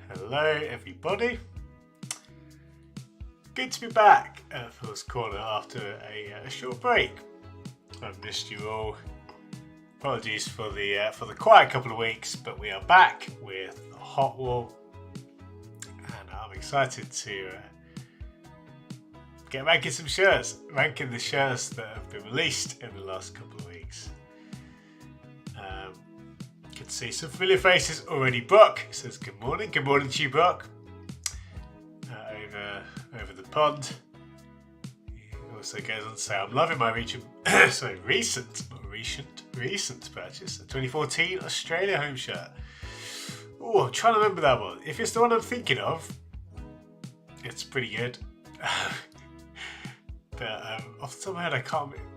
Hello everybody, good to be back at Phil's Corner after a short break. I've missed you all. Apologies for the quiet couple of weeks, but we are back with a hot wall, and I'm excited to get ranking some shirts, ranking the shirts that have been released in the last couple of weeks. Good to see some familiar faces already. Brock says good morning to you, Brock. Over the pond. He also goes on to say, I'm loving my recent purchase, a 2014 Australia home shirt. Oh, I'm trying to remember that one. If it's the one I'm thinking of, it's pretty good. But off the top of my head, I can't remember.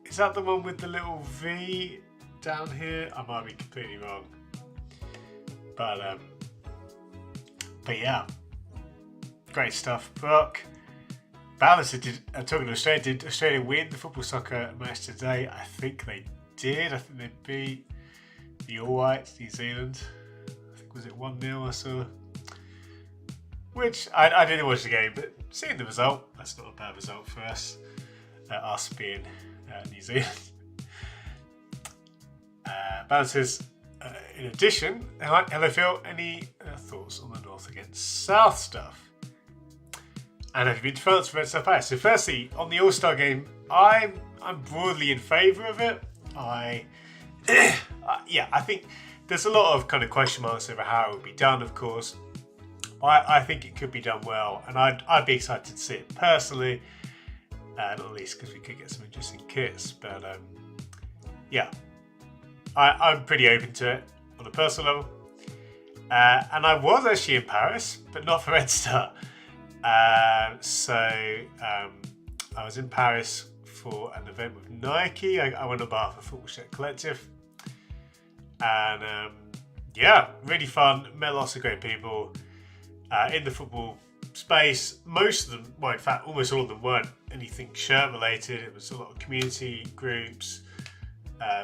Is that the one with the little V down here? I might be completely wrong. But yeah. Great stuff, Brock. Balancer did, talking to Australia, did Australia win the football soccer match today? I think they did. I think they beat the All Whites, New Zealand. I think, was it 1-0 I saw? Which, I didn't watch the game, but seeing the result, that's not a bad result for us. Us being New Zealand. Balancers, in addition, hello Phil, any thoughts on the North against South stuff? And have you been to France for Red Star Paris? So firstly, on the All-Star game, I'm broadly in favour of it. Yeah, I think there's a lot of kind of question marks over how it would be done, of course. I think it could be done well, and I'd be excited to see it personally, not least because we could get some interesting kits. But yeah, I'm pretty open to it on a personal level. And I was actually in Paris, but not for Red Star. I was in Paris for an event with Nike. I went on behalf of Football Shirt Collective. And yeah, really fun. Met lots of great people in the football space. Most of them, well, in fact, almost all of them weren't anything shirt related. It was a lot of community groups,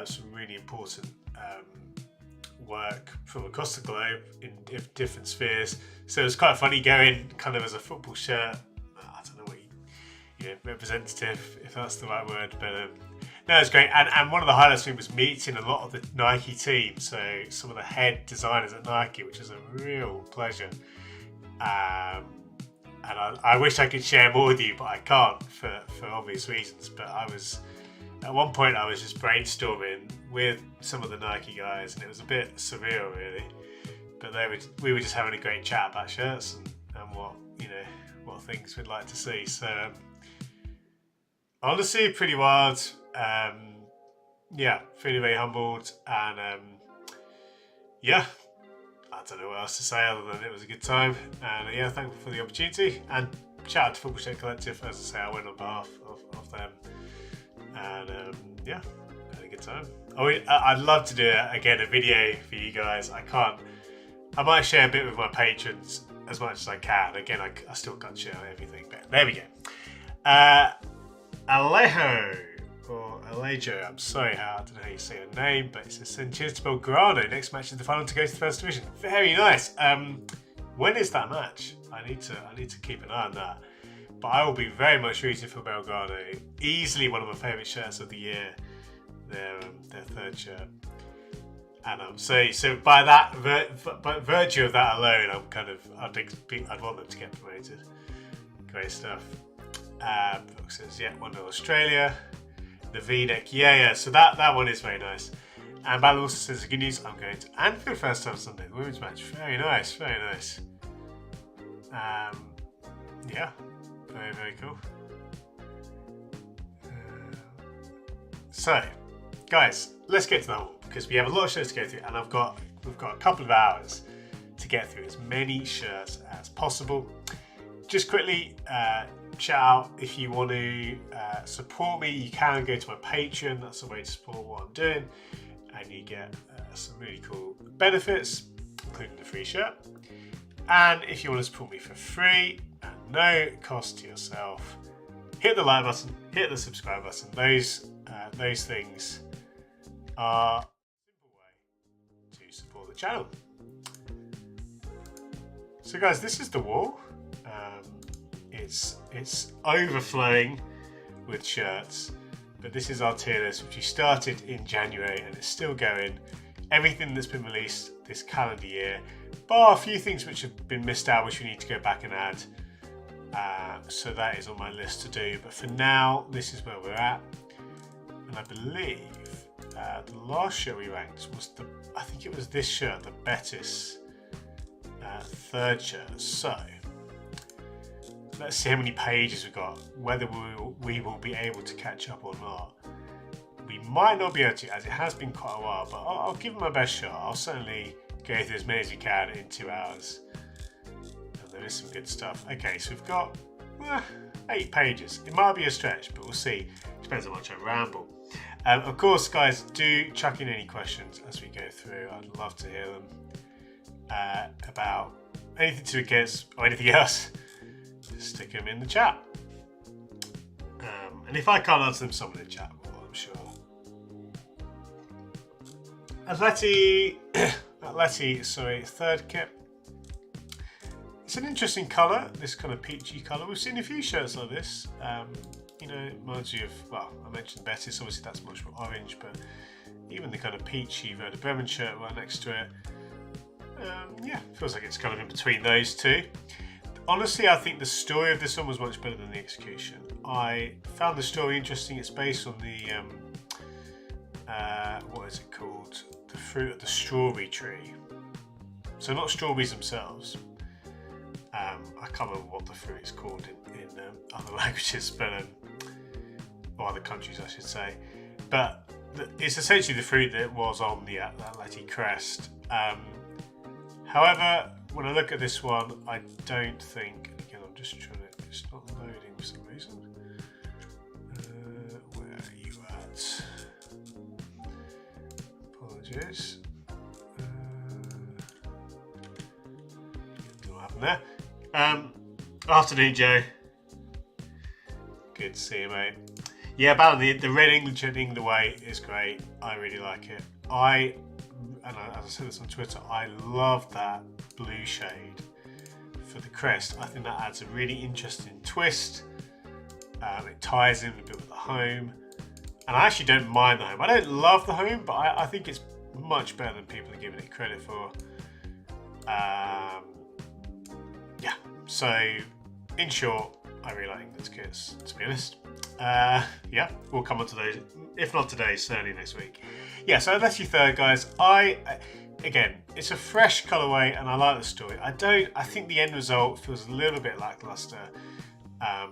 some really important work from across the globe in different spheres. So it was quite funny going kind of as a football shirt, I don't know what representative, if that's the right word, but no, it's great. And one of the highlights for me was meeting a lot of the Nike team, so some of the head designers at Nike, which was a real pleasure. And I wish I could share more with you, but I can't for obvious reasons. But at one point I was just brainstorming with some of the Nike guys, and it was a bit surreal, really. But we were just having a great chat about shirts and what things we'd like to see. So honestly, pretty wild. Yeah, feeling very humbled, and yeah, I don't know what else to say other than it was a good time. And yeah, thankful for the opportunity. And shout out to Football Shirt Collective. As I say, I went on behalf of them, and yeah, had a good time. I'd love to do a video for you guys. I might share a bit with my patrons as much as I can. Again, I still can't share everything, but there we go. Alejo, or Alejo, I'm sorry, I don't know how you say your name, but it says send cheers to Belgrano. Next match is the final to go to the first division. Very nice. When is that match? I need to keep an eye on that. But I will be very much rooting for Belgrano. Easily one of my favourite shirts of the year. Their third shirt. And so by that, by virtue of that alone, I'd want them to get promoted. Great stuff. Book says, yeah, 1-0 Australia. The V-neck, yeah. So that one is very nice. And Bal also says, good news, I'm going to Anfield first time Sunday, the women's match. Very nice. Yeah, very cool. So, guys, let's get to that one, because we have a lot of shirts to go through, and we've got a couple of hours to get through as many shirts as possible. Just quickly, shout out, if you want to support me, you can go to my Patreon. That's a way to support what I'm doing, and you get some really cool benefits, including the free shirt. And if you want to support me for free and no cost to yourself, hit the like button, hit the subscribe button. Those things are a simple way to support the channel. So guys, this is the wall. It's overflowing with shirts, but this is our tier list, which we started in January, and it's still going. Everything that's been released this calendar year, bar a few things which have been missed out, which we need to go back and add. So that is on my list to do. But for now, this is where we're at, and I believe the last shirt we ranked was I think it was this shirt, the Betis third shirt. So let's see how many pages we've got, whether we will be able to catch up or not. We might not be able to, as it has been quite a while, but I'll give it my best shot. I'll certainly go through as many as you can in 2 hours. And there is some good stuff. Okay, so we've got 8 pages. It might be a stretch, but we'll see. Depends how much I ramble. Of course, guys, do chuck in any questions as we go through. I'd love to hear them about anything to do with kids or anything else. Just stick them in the chat. And if I can't answer them, someone in the chat will, I'm sure. Atleti, sorry, third kit. It's an interesting colour, this kind of peachy colour. We've seen a few shirts like this. You know, it reminds you of, well, I mentioned Betis, obviously that's much more orange, but even the kind of peachy Werder Bremen shirt right next to it. Yeah, feels like it's kind of in between those two. Honestly, I think the story of this one was much better than the execution. I found the story interesting. It's based on the, what is it called? The fruit of the strawberry tree. So not strawberries themselves. I can't remember what the fruit is called in other languages, but or other countries, I should say. But it's essentially the fruit that was on the Atleti crest. However, when I look at this one, I don't think. Again, I'm just trying to. It's not loading for some reason. Where are you at? Apologies. What happened there? Afternoon, Joe. Good to see you, mate. Yeah, about the red English heading the way is great. I really like it. As I said this on Twitter, I love that blue shade for the crest. I think that adds a really interesting twist. It ties in a bit with the home. And I actually don't mind the home. I don't love the home, but I think it's much better than people are giving it credit for. Yeah, so in short, I really like England's kits, to be honest. Yeah, we'll come on to those. If not today, certainly next week. Yeah, so that's your third, guys. Again, it's a fresh colourway and I like the story. I think the end result feels a little bit lackluster. I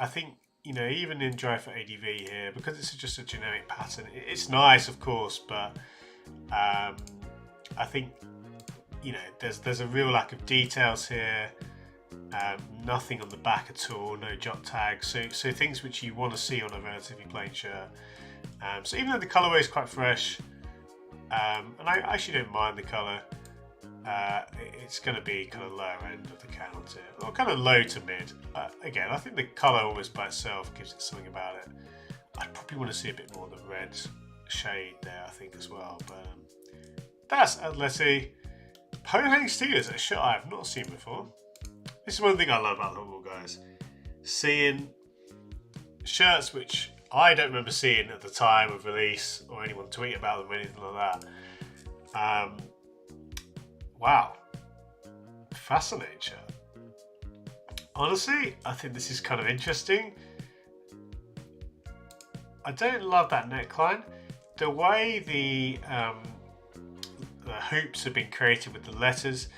think, you know, even in Dry for ADV here, because it's just a generic pattern, it's nice, of course, but I think, you know, there's a real lack of details here. Nothing on the back at all, no jot tags, so things which you want to see on a relatively plain shirt. So even though the colourway is quite fresh, and I actually don't mind the colour, it's going to be kind of lower end of the counter, or kind of low to mid. Again, I think the colour almost by itself gives it something about it. I'd probably want to see a bit more of the red shade there, I think, as well. But that's Atleti. Pohang Steelers, a shirt I have not seen before. This is one thing I love about football, guys. Seeing shirts which I don't remember seeing at the time of release or anyone tweet about them or anything like that. Wow. Fascinating shirt. Honestly, I think this is kind of interesting. I don't love that neckline. The way the hoops have been created with the letters,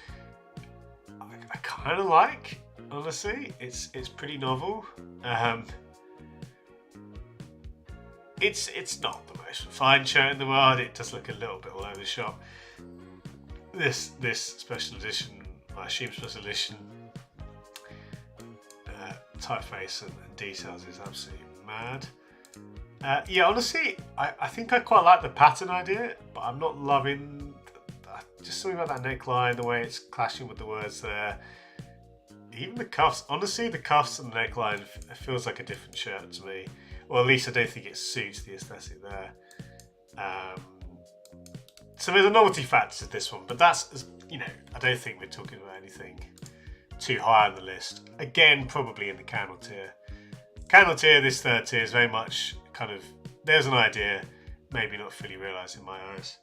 I kind of like, honestly. It's pretty novel. It's not the most refined shirt in the world. It does look a little bit all over the shop. This special edition, I assume special edition, typeface and details is absolutely mad. Yeah, honestly, I think I quite like the pattern idea, but I'm not loving just something about that neckline, the way it's clashing with the words there. Even the cuffs, honestly, the cuffs and the neckline, it feels like a different shirt to me. Or at least I don't think it suits the aesthetic there. So there's a novelty factor to this one, but that's, you know, I don't think we're talking about anything too high on the list. Again, probably in the candle tier. Candle tier, this third tier is very much kind of, there's an idea, maybe not fully realised in my eyes.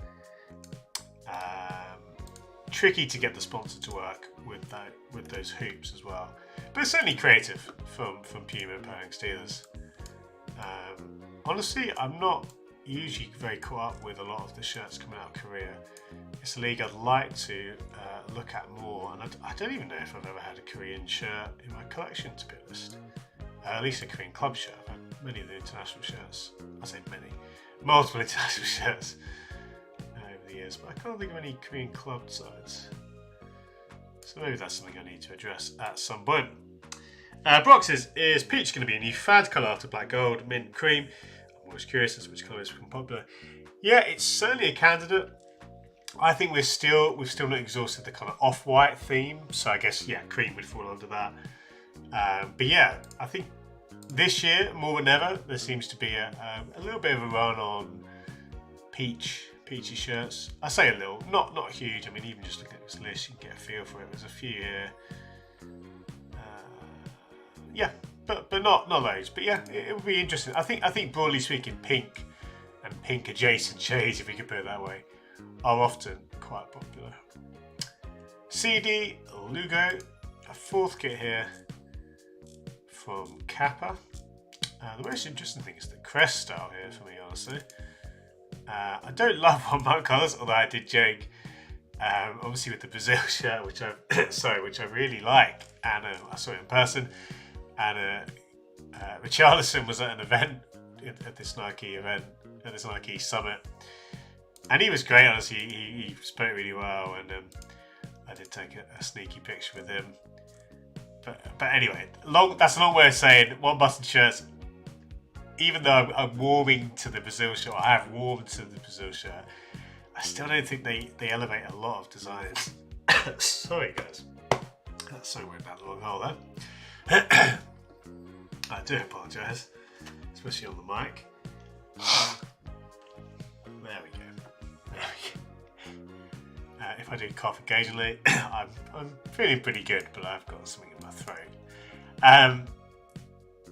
Tricky to get the sponsor to work with those hoops as well, but it's certainly creative from Puma and Pohang Steelers. Honestly, I'm not usually very caught up with a lot of the shirts coming out of Korea. It's a league I'd like to look at more, and I don't even know if I've ever had a Korean shirt in my collection, to be honest. At least a Korean club shirt. I've had many of the international shirts. I say many, multiple international shirts over the years, but I can't think of any Korean club sides. So maybe that's something I need to address at some point. Brock says, is peach going to be a new fad colour after black, gold, mint, cream? I'm always curious as to which colour has become popular. Yeah, it's certainly a candidate. I think we've still not exhausted the kind of off-white theme, so I guess cream would fall under that. But yeah, I think this year more than ever there seems to be a little bit of a run on peachy shirts. I say a little, not huge. I mean, even just looking at this list, you can get a feel for it. There's a few here. But not loads. But yeah, it would be interesting. I think broadly speaking, pink and pink adjacent shades, if we could put it that way, are often quite popular. CD Lugo, a fourth kit here from Kappa. The most interesting thing is the crest style here for me, honestly. I don't love one-month colours, although I did joke. Obviously with the Brazil shirt, which I really like, and I saw it in person. And Richarlison was at an event at this Nike event, at this Nike summit, and he was great. Honestly, he spoke really well, and I did take a sneaky picture with him. But anyway, that's a long way of saying one-button shirts. Even though I'm warming to the Brazil shirt, I have warmed to the Brazil shirt, I still don't think they elevate a lot of designs. Sorry guys, that's so weird down the long hole there. I do apologise, especially on the mic. There we go. If I do cough occasionally, I'm feeling pretty good, but I've got something in my throat.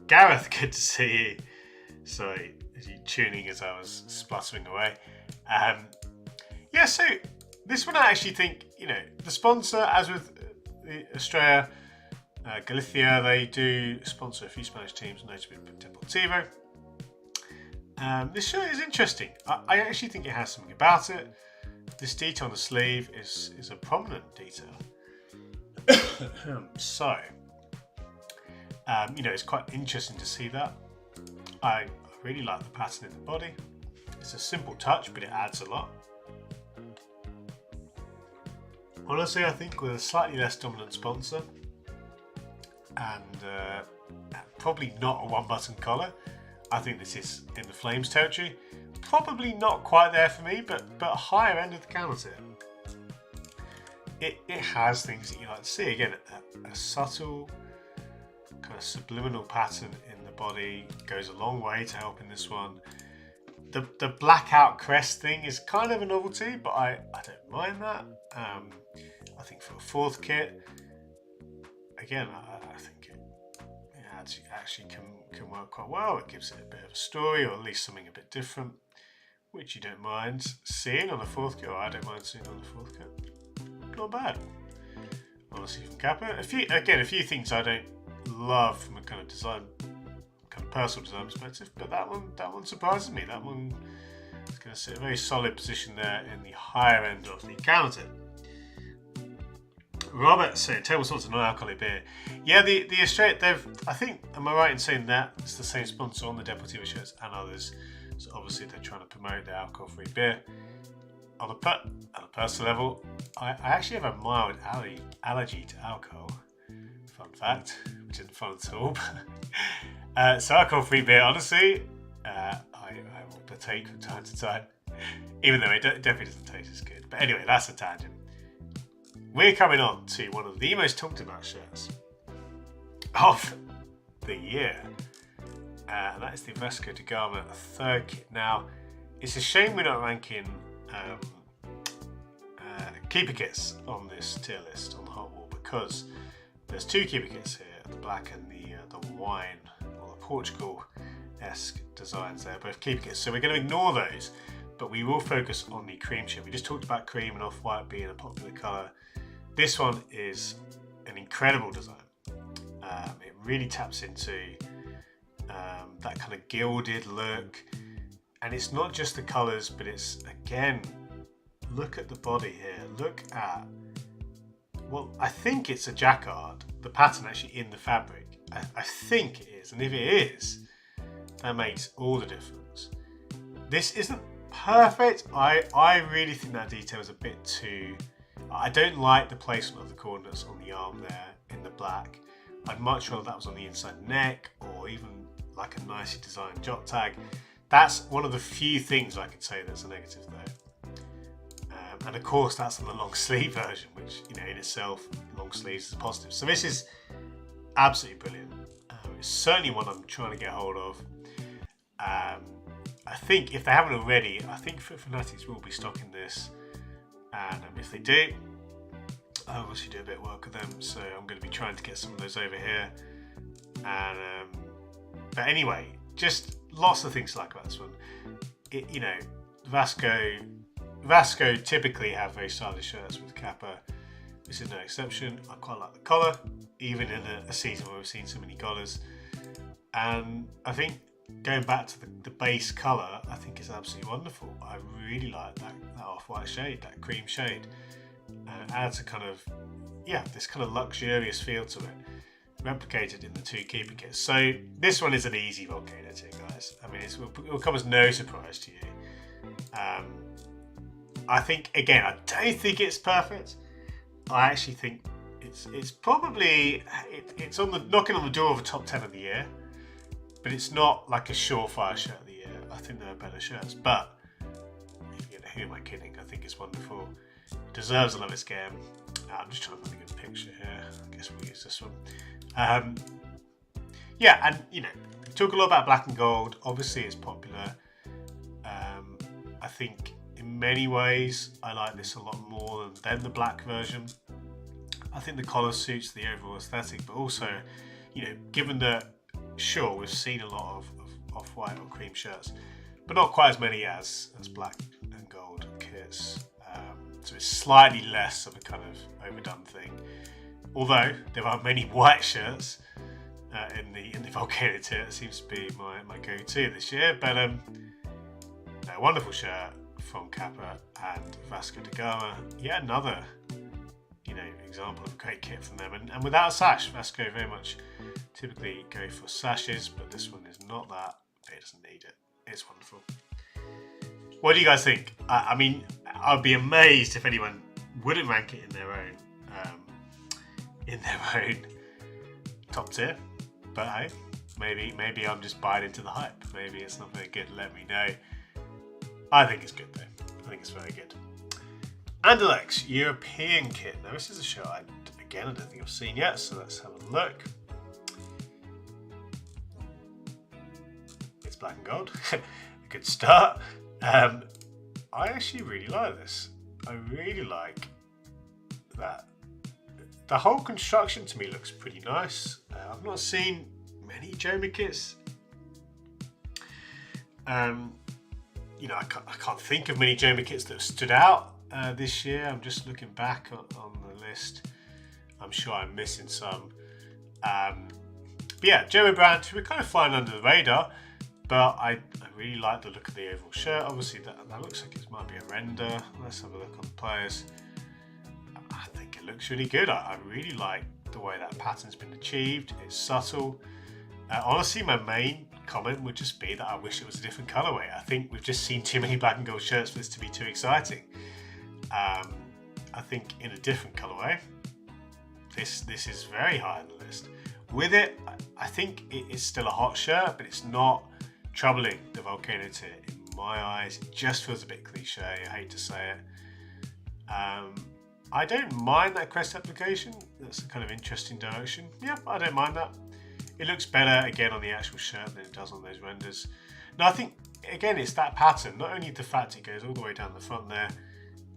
Gareth, good to see you. Sorry, is you tuning as I was spluttering away? So this one I actually think, the sponsor, as with Australia, Galicia, they do sponsor a few Spanish teams, notably Deportivo. This shirt is interesting. I actually think it has something about it. This detail on the sleeve is a prominent detail. It's quite interesting to see that. I really like the pattern in the body. It's a simple touch, but it adds a lot. Honestly, I think with a slightly less dominant sponsor and probably not a one-button collar, I think this is in the Flames territory. Probably not quite there for me, but a higher end of the counter. It has things that you like to see. Again, a subtle kind of subliminal pattern in the body goes a long way to help in this one. The blackout crest thing is kind of a novelty, but I don't mind that. I think for a fourth kit, again, I think it actually can work quite well. It gives it a bit of a story, or at least something a bit different, which you don't mind seeing on the fourth kit, or I don't mind seeing on the fourth kit. Not bad. Honestly, from Kappa. A few things I don't love from a kind of design, kind of personal design perspective, but that one surprises me. That one is going to sit a very solid position there in the higher end of the counter. Robert said, table salts and non-alcoholic beer. Yeah, the Australia, I think, am I right in saying that it's the same sponsor on the Deportivo shirts and others? So obviously they're trying to promote their alcohol-free beer. On a personal level, I actually have a mild allergy to alcohol. Fun fact, which isn't fun at all. So alcohol-free beer, honestly, I will partake from time to time, even though it definitely doesn't taste as good. But anyway, that's a tangent. We're coming on to one of the most talked about shirts of the year. And that is the Vasco da Gama third kit. Now, it's a shame we're not ranking keeper kits on this tier list on the Hot Wall, because there's two keeper kits here, the black and the wine, or the Portugal-esque designs there, both keeper kits. So we're going to ignore those, but we will focus on the cream shirt. We just talked about cream and off-white being a popular colour. This one is an incredible design. It really taps into that kind of gilded look. And it's not just the colours, but it's, again, look at the body here. Look at, well, I think it's a jacquard, the pattern actually in the fabric. I think it is, and if it is, that makes all the difference. This isn't perfect. I really think that detail is a bit too... I don't like the placement of the coordinates on the arm there in the black. I'd much rather that was on the inside neck, or even like a nicely designed jot tag. That's one of the few things I could say that's a negative though. And of course that's on the long sleeve version, which, you know, in itself, long sleeves is positive. So this is absolutely brilliant. It's certainly one I'm trying to get hold of. I think if they haven't already, I think Foot Fanatics will be stocking this. And if they do, I obviously do a bit of work with them, so I'm going to be trying to get some of those over here. And but anyway, just lots of things to like about this one. You know, Vasco typically have very stylish shirts with Kappa. This is no exception. I quite like the collar, even in a season where we've seen so many collars. And I think going back to the base colour, I think it's absolutely wonderful. I really like that off-white shade, that cream shade. Adds a kind of, yeah, this kind of luxurious feel to it, replicated in the two keeper kits. So this one is an easy volcano tip, guys. I mean, it will come as no surprise to you. I think, again, I don't think it's perfect. I actually think it's probably, it's on the knocking on the door of a top 10 of the year. But it's not like a surefire shirt of the year. I think there are better shirts. But, you know, who am I kidding? I think it's wonderful. It deserves a love its game. I'm just trying to find a good picture here. I guess we'll use this one. Yeah, and, you know, we talk a lot about black and gold. Obviously, it's popular. I think in many ways, I like this a lot more than the black version. I think the collar suits the overall aesthetic, but also, you know, given that, sure, we've seen a lot of off-white or cream shirts, but not quite as many as black and gold kits. So it's slightly less of a kind of overdone thing. Although there are many white shirts in the volcano tier. It seems to be my go-to this year. But a wonderful shirt from Kappa and Vasco da Gama. Yet another, you know, example of a great kit from them. And without a sash, Vasco very much typically go for sashes, but this one is not that. But it doesn't need it. It's wonderful. What do you guys think? I mean, I'd be amazed if anyone wouldn't rank it in their own top tier. But hey, maybe I'm just buying into the hype. Maybe it's not very good. Let me know. I think it's good though. I think it's very good. Anderlecht's European kit. Now this is a shirt I don't think I've seen yet. So let's have a look. It's black and gold. A good start. I actually really like this. I really like that. The whole construction to me looks pretty nice. I've not seen many Joma kits. You know, I can't think of many Joma kits that have stood out this year. I'm just looking back on the list. I'm sure I'm missing some. But yeah, Joma brand, we're kind of flying under the radar. But I really like the look of the overall shirt. Obviously, that looks like it might be a render. Let's have a look on the players. I think it looks really good. I really like the way that pattern's been achieved. It's subtle. Honestly, my main comment would just be that I wish it was a different colorway. I think we've just seen too many black and gold shirts for this to be too exciting. I think in a different colorway, this is very high on the list. With it, I think it is still a hot shirt, but it's not troubling the volcano tier in my eyes. It just feels a bit cliche. I hate to say it. I don't mind that crest application. That's a kind of interesting direction. Yeah, I don't mind that. It looks better again on the actual shirt than it does on those renders. Now I think again it's that pattern. Not only the fact it goes all the way down the front there,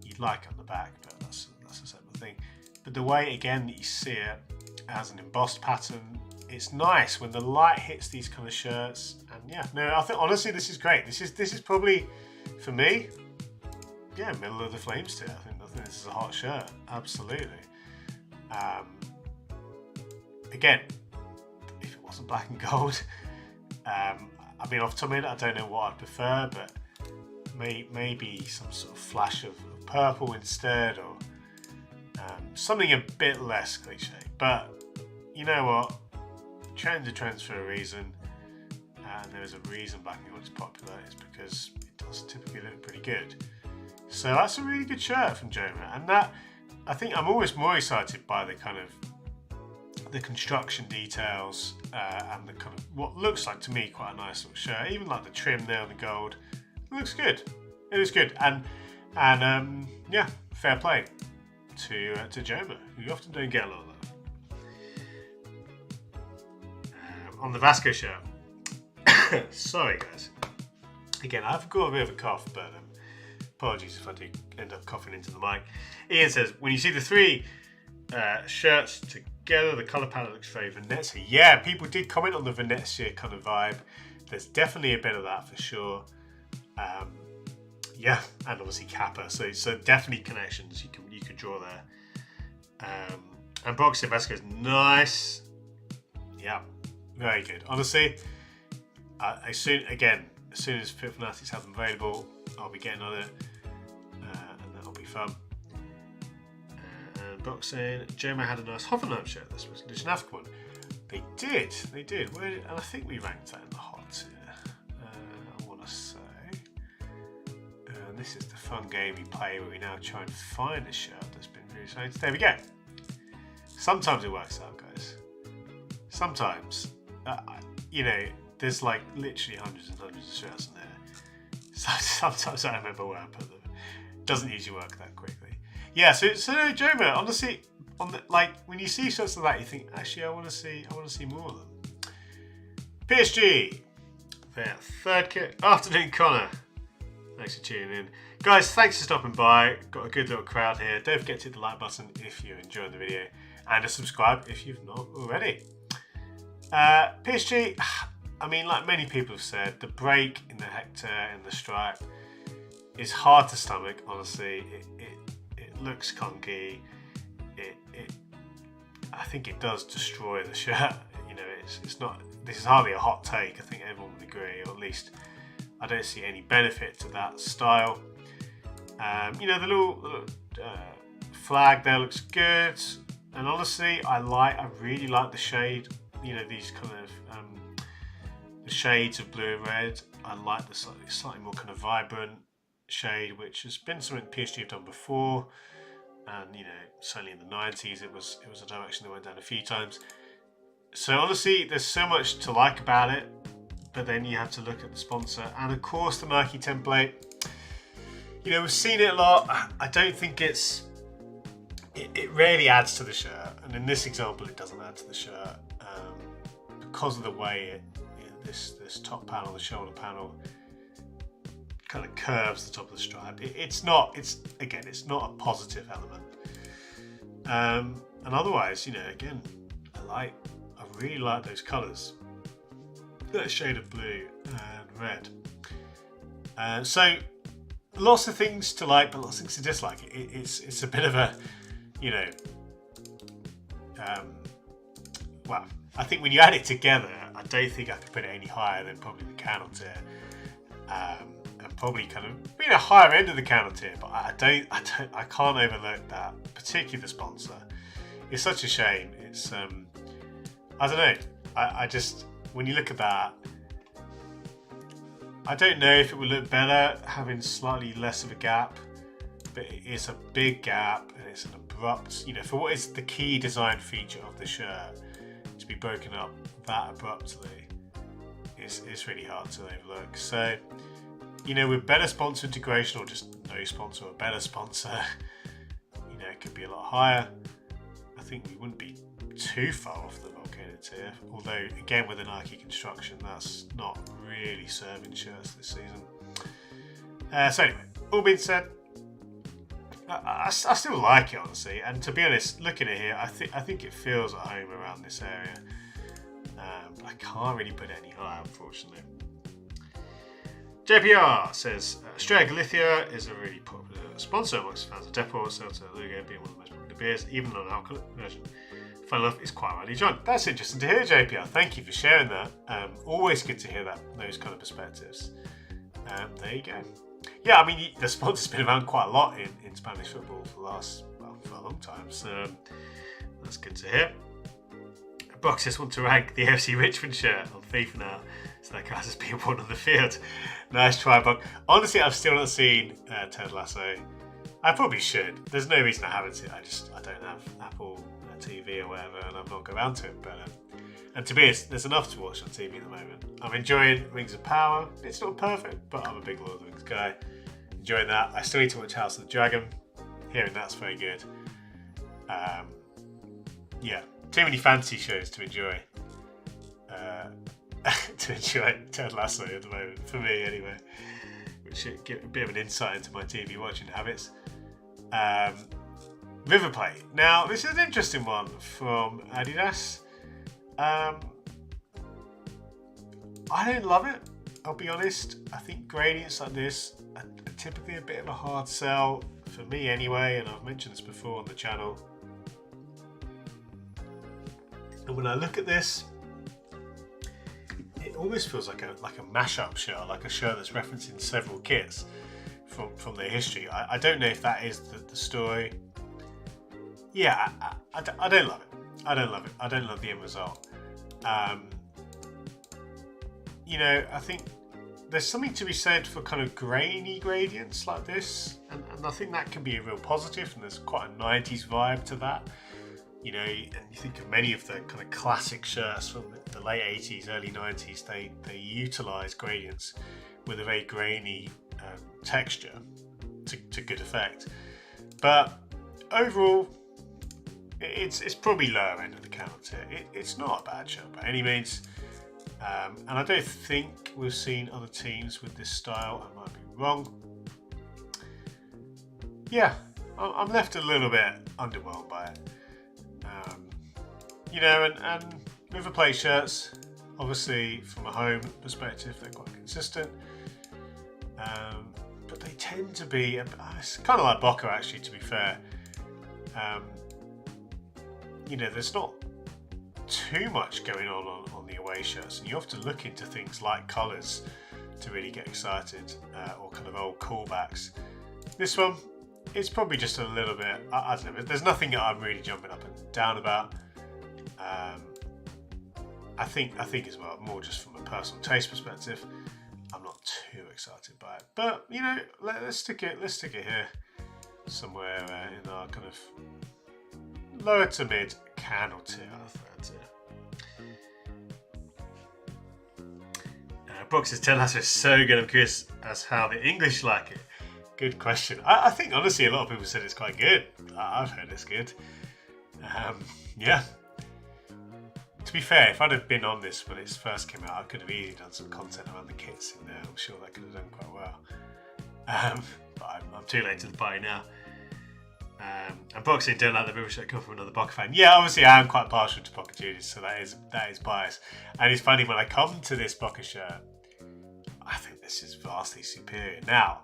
you'd like on the back, but that's a separate thing. But the way again that you see it as an embossed pattern, it's nice when the light hits these kind of shirts. And yeah, no, I think honestly this is great. This is probably for me, yeah, middle of the flames tier. I think this is a hot shirt, absolutely. Again, if it wasn't black and gold, I mean, off the top of my head, I don't know what I'd prefer, but maybe some sort of flash of purple instead, or something a bit less cliche. But you know what? Trends are trends for a reason, and there's a reason black and gold is popular. It's because it does typically look pretty good. So that's a really good shirt from Joma, and that, I think I'm always more excited by the kind of the construction details and the kind of what looks like to me quite a nice little shirt. Even like the trim there on the gold, it looks good. It is good, and yeah, fair play to Joma. You often don't get a lot of that. On the Vasco shirt, sorry guys. Again, I've got a bit of a cough, but apologies if I do end up coughing into the mic. Ian says, when you see the three shirts together, the colour palette looks very Venezia. Yeah, people did comment on the Venezia kind of vibe. There's definitely a bit of that for sure. Yeah, and obviously Kappa. So definitely connections you can draw there. And Boxer Vasco is nice. Yeah, very good. Honestly, as soon as Fit Fanatics have them available, I'll be getting on it, and that'll be fun. And Boxing, Joma had a nice Hoffenheim shirt. This was an African one. They did. And I think we ranked that in the hot tier. I want to say. And this is the fun game we play where we now try and find a shirt that's been really signed. There we go. Sometimes it works out, guys. Sometimes, there's like literally hundreds and hundreds of shirts in there. So sometimes I remember where I put them. It doesn't usually work that quickly. Yeah, so Joma, honestly, when you see shirts like that, you think, actually, I want to see more of them. PSG, their third kit. Afternoon, Connor. Thanks for tuning in, guys. Thanks for stopping by. Got a good little crowd here. Don't forget to hit the like button if you're enjoying the video, and to subscribe if you've not already. PSG. I mean, like many people have said, the break in the Hector and the stripe is hard to stomach. Honestly, it looks clunky. I think it does destroy the shirt. It's not. This is hardly a hot take. I think everyone would agree, or at least I don't see any benefit to that style. The little flag there looks good, and honestly, I really like the shade. These kind of the shades of blue and red. I like the slightly more kind of vibrant shade, which has been something PSG have done before, and certainly in the 90s it was a direction they went down a few times. So honestly, there's so much to like about it, but then you have to look at the sponsor and of course the Nike template. We've seen it a lot. I don't think it rarely adds to the shirt, and in this example it doesn't add to the shirt because of the way this top panel, the shoulder panel, kind of curves the top of the stripe. It's not a positive element. And otherwise, again, I really like those colours. That shade of blue and red. So lots of things to like, but lots of things to dislike. It's a bit of a, well, I think when you add it together, I don't think I could put it any higher than probably the Canal tier, and probably kind of being a higher end of the Canal tier. But I can't overlook that, particularly the sponsor. It's such a shame. It's I don't know. I just, when you look at that, I don't know if it would look better having slightly less of a gap, but it's a big gap and it's an abrupt, for what is the key design feature of the shirt, to be broken up that abruptly, it's really hard to overlook. So, with better sponsor integration, or just no sponsor, or better sponsor, it could be a lot higher. I think we wouldn't be too far off the volcano tier, although again with the Nike construction, that's not really serving shirts this season. So anyway, all being said, I still like it, honestly, and to be honest, looking at it here, I think it feels at home around this area. But I can't really put it any higher, unfortunately. JPR says Australia Galicia is a really popular sponsor amongst fans of Depor, Celta, Lugo being one of the most popular beers, even non-alcoholic version. fun enough, is quite rightly John. That's interesting to hear, JPR. Thank you for sharing that. Always good to hear those kind of perspectives. There you go. Yeah, I mean, the sport has been around quite a lot in Spanish football for a long time. So that's good to hear. Boxers want to rank the FC Richmond shirt on FIFA now, so that counts as being one on the field. Nice try, Buck. Honestly, I've still not seen Ted Lasso. I probably should. There's no reason I haven't seen it. I don't have Apple TV or whatever, and I've not got around to it. But and to me, there's enough to watch on TV at the moment. I'm enjoying Rings of Power. It's not perfect, but I'm a big Lord of the Rings guy. Enjoying that. I still need to watch House of the Dragon. Hearing that's very good. Yeah, too many fantasy shows to enjoy. To enjoy Ted Lasso at the moment, for me anyway. Which should give a bit of an insight into my TV watching habits. River Plate. Now, this is an interesting one from Adidas. I don't love it, I'll be honest. I think gradients like this are typically a bit of a hard sell, for me anyway, and I've mentioned this before on the channel. And when I look at this, it almost feels like a mashup shirt, like a shirt that's referencing several kits from their history. I don't know if that is the story. Yeah, I don't love it. I don't love it. I don't love the end result. You know, I think there's something to be said for kind of grainy gradients like this, and I think that can be a real positive, and there's quite a 90s vibe to that. You know, and you think of many of the kind of classic shirts from the late 80s, early 90s, they utilise gradients with a very grainy texture to good effect. But overall, it's probably lower end of the counter. It's not a bad shirt by any means. And I don't think we've seen other teams with this style. I might be wrong. Yeah, I'm left a little bit underwhelmed by it. You know, and River Plate shirts, obviously from a home perspective, they're quite consistent. But they tend to be, it's kind of like Boca actually, to be fair. You know, there's not too much going on the away shirts, and you have to look into things like colours to really get excited, or kind of old callbacks. This one, it's probably just a little bit, I don't know, there's nothing that I'm really jumping up and down about. I think as well, more just from a personal taste perspective, I'm not too excited by it. But you know, let's stick it here somewhere in our kind of lower to mid candle tier, third tier. Boxers tell us it's so good. I'm curious as how the English like it. Good question. I think honestly a lot of people said it's quite good. I've heard it's good. Yeah. To be fair, if I'd have been on this when it first came out, I could have easily done some content around the kits in there. I'm sure that could have done quite well. But I'm too late to the party now. And Boxing don't like the River shirt come from another Boca fan. Yeah, obviously I am quite partial to Boca Juniors, so that is bias. And it's funny, when I come to this Boca shirt, I think this is vastly superior. Now,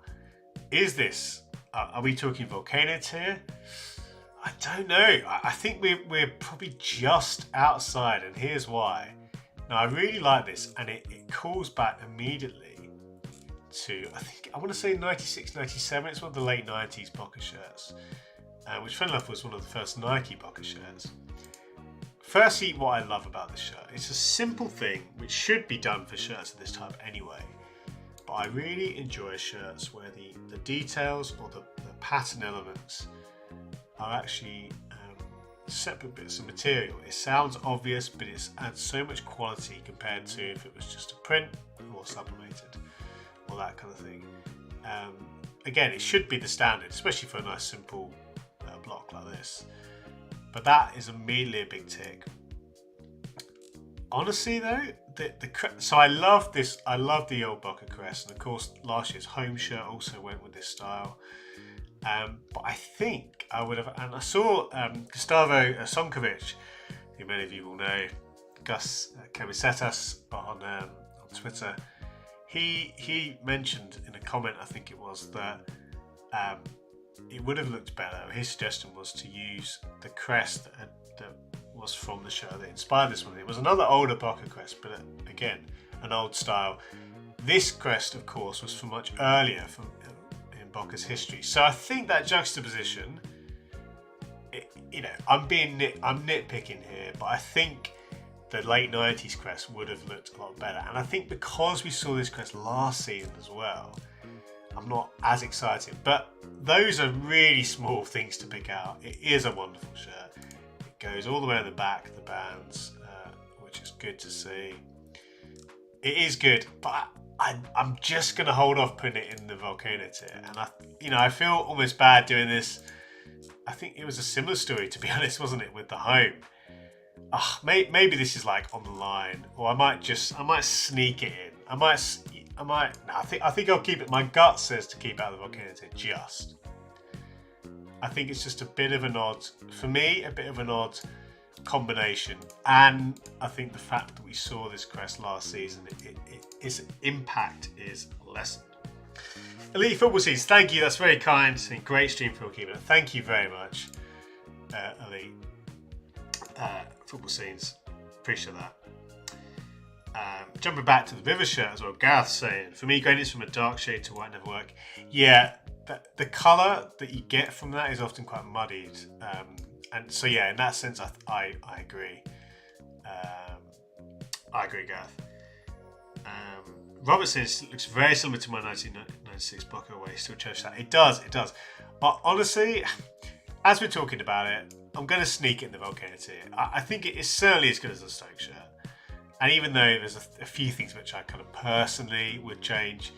is this, are we talking volcano tier? I don't know. I think we're probably just outside, and here's why. Now, I really like this, and it calls back immediately to, I want to say 96, 97. It's one of the late 90s Boca shirts, which, funny enough, was one of the first Nike Boca shirts. Firstly, what I love about this shirt, it's a simple thing, which should be done for shirts of this type anyway. But I really enjoy shirts where the details or the pattern elements are actually separate bits of material. It sounds obvious, but it adds so much quality compared to if it was just a print or sublimated or that kind of thing. Again, it should be the standard, especially for a nice simple block like this. But that is immediately a big tick. Honestly though, so I love this. I love the old Boca crest, and of course last year's home shirt also went with this style. But I think I would have, and I saw Gustavo Sonkovic, who many of you will know, Gus Camisetas on Twitter. He mentioned in a comment, I think it was, that it would have looked better. His suggestion was to use the crest that was from the shirt that inspired this one. It was another older Boca crest, but again, an old style. This crest, of course, was from much earlier in Boca's history. So I think that juxtaposition, I'm nitpicking here, but I think the late 90s crest would have looked a lot better. And I think because we saw this crest last season as well, I'm not as excited. But those are really small things to pick out. It is a wonderful shirt. It goes all the way on the back of the bands, which is good to see. It is good, but I'm just going to hold off putting it in the volcano tier. And I feel almost bad doing this. I think it was a similar story, to be honest, wasn't it, with the home? Maybe this is like on the line, or I might sneak it in. I think I'll keep it. My gut says to keep out of the volcano tier. I think it's just a bit of an odd, for me, a bit of an odd combination. And I think the fact that we saw this crest last season, its impact is lessened. Elite Football Scenes, thank you. That's very kind. It's been a great stream for keeping it. Thank you very much, Elite Football Scenes. Appreciate that. Jumping back to the River shirt as well, Gareth saying, for me, going this from a dark shade to white never work. Yeah, the colour that you get from that is often quite muddied. And so, yeah, in that sense, I agree. I agree, Gareth. Robert says, looks very similar to my 1996 Boca away. Still cherish that. It does. But honestly, as we're talking about it, I'm going to sneak it in the volcano tier. I think it is certainly as good as the Stoke shirt. And even though there's a few things which I kind of personally would change,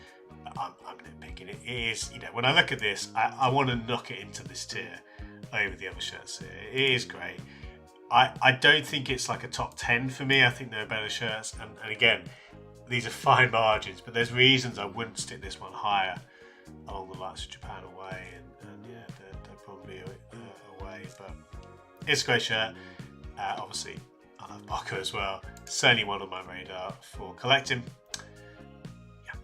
I'm nitpicking it. It is, when I look at this, I want to knock it into this tier over the other shirts here. It is great. I don't think it's like a top 10 for me. I think there are better shirts. And again, these are fine margins, but there's reasons I wouldn't stick this one higher along the lines of Japan away. And yeah, they're probably away. But it's a great shirt. Obviously, I love Boca as well. Certainly one on my radar for collecting. Yeah,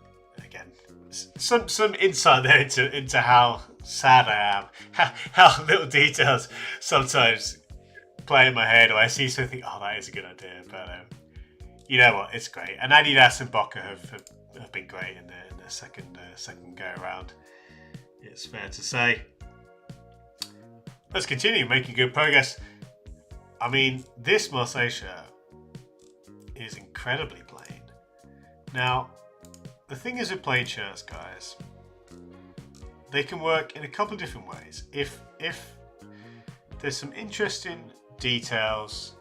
again, some insight there into how sad I am, how little details sometimes play in my head, or I see something, oh, that is a good idea. But you know what, it's great. And Adidas and Boca have been great in the second go around. It's fair to say. Let's continue making good progress. I mean, this Marseille shirt is incredibly plain. Now, the thing is with plain shirts, guys, they can work in a couple of different ways. If there's some interesting details,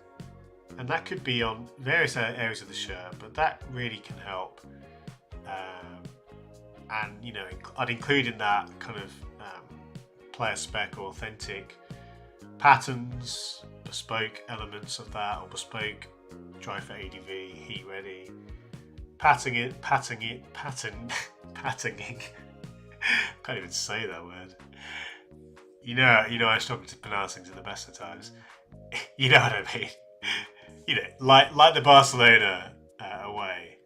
and that could be on various areas of the shirt, but that really can help. And I'd include in that kind of player spec or authentic patterns, bespoke elements of that, or bespoke dry for ADV, heat ready, patterning. Can't even say that word. I struggle to pronounce things at the best of times. You know what I mean? Like the Barcelona away,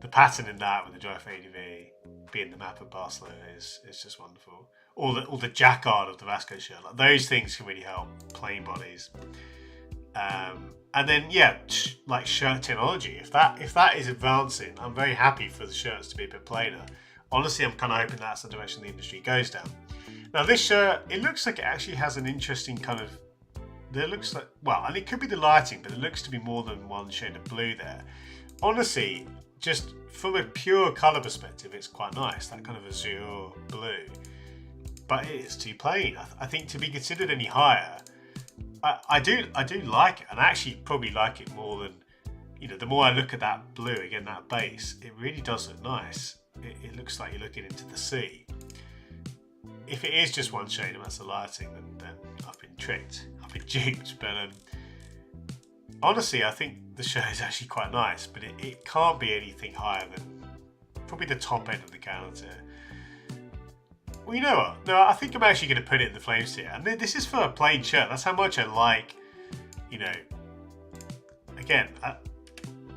the pattern in that with the dry for ADV being the map of Barcelona is just wonderful. Or the jacquard of the Vasco shirt, like those things can really help plain bodies. And then like shirt technology, if that is advancing, I'm very happy for the shirts to be a bit plainer. Honestly, I'm kind of hoping that's the direction the industry goes down. Now this shirt, it looks like it actually has an interesting kind of, and it could be the lighting, but it looks to be more than one shade of blue there. Honestly, just from a pure colour perspective, it's quite nice, that kind of azure blue. But it is too plain. I think to be considered any higher, I do like it, and I actually probably like it more than, the more I look at that blue, again, that base, it really does look nice. It looks like you're looking into the sea. If it is just one shade and that's the lighting, then I've been tricked. I've been duped. But honestly, I think the shirt is actually quite nice, but it can't be anything higher than probably the top end of the counter. Well, you know what? No, I think I'm actually going to put it in the Flames tier. And this is for a plain shirt. That's how much I like, again,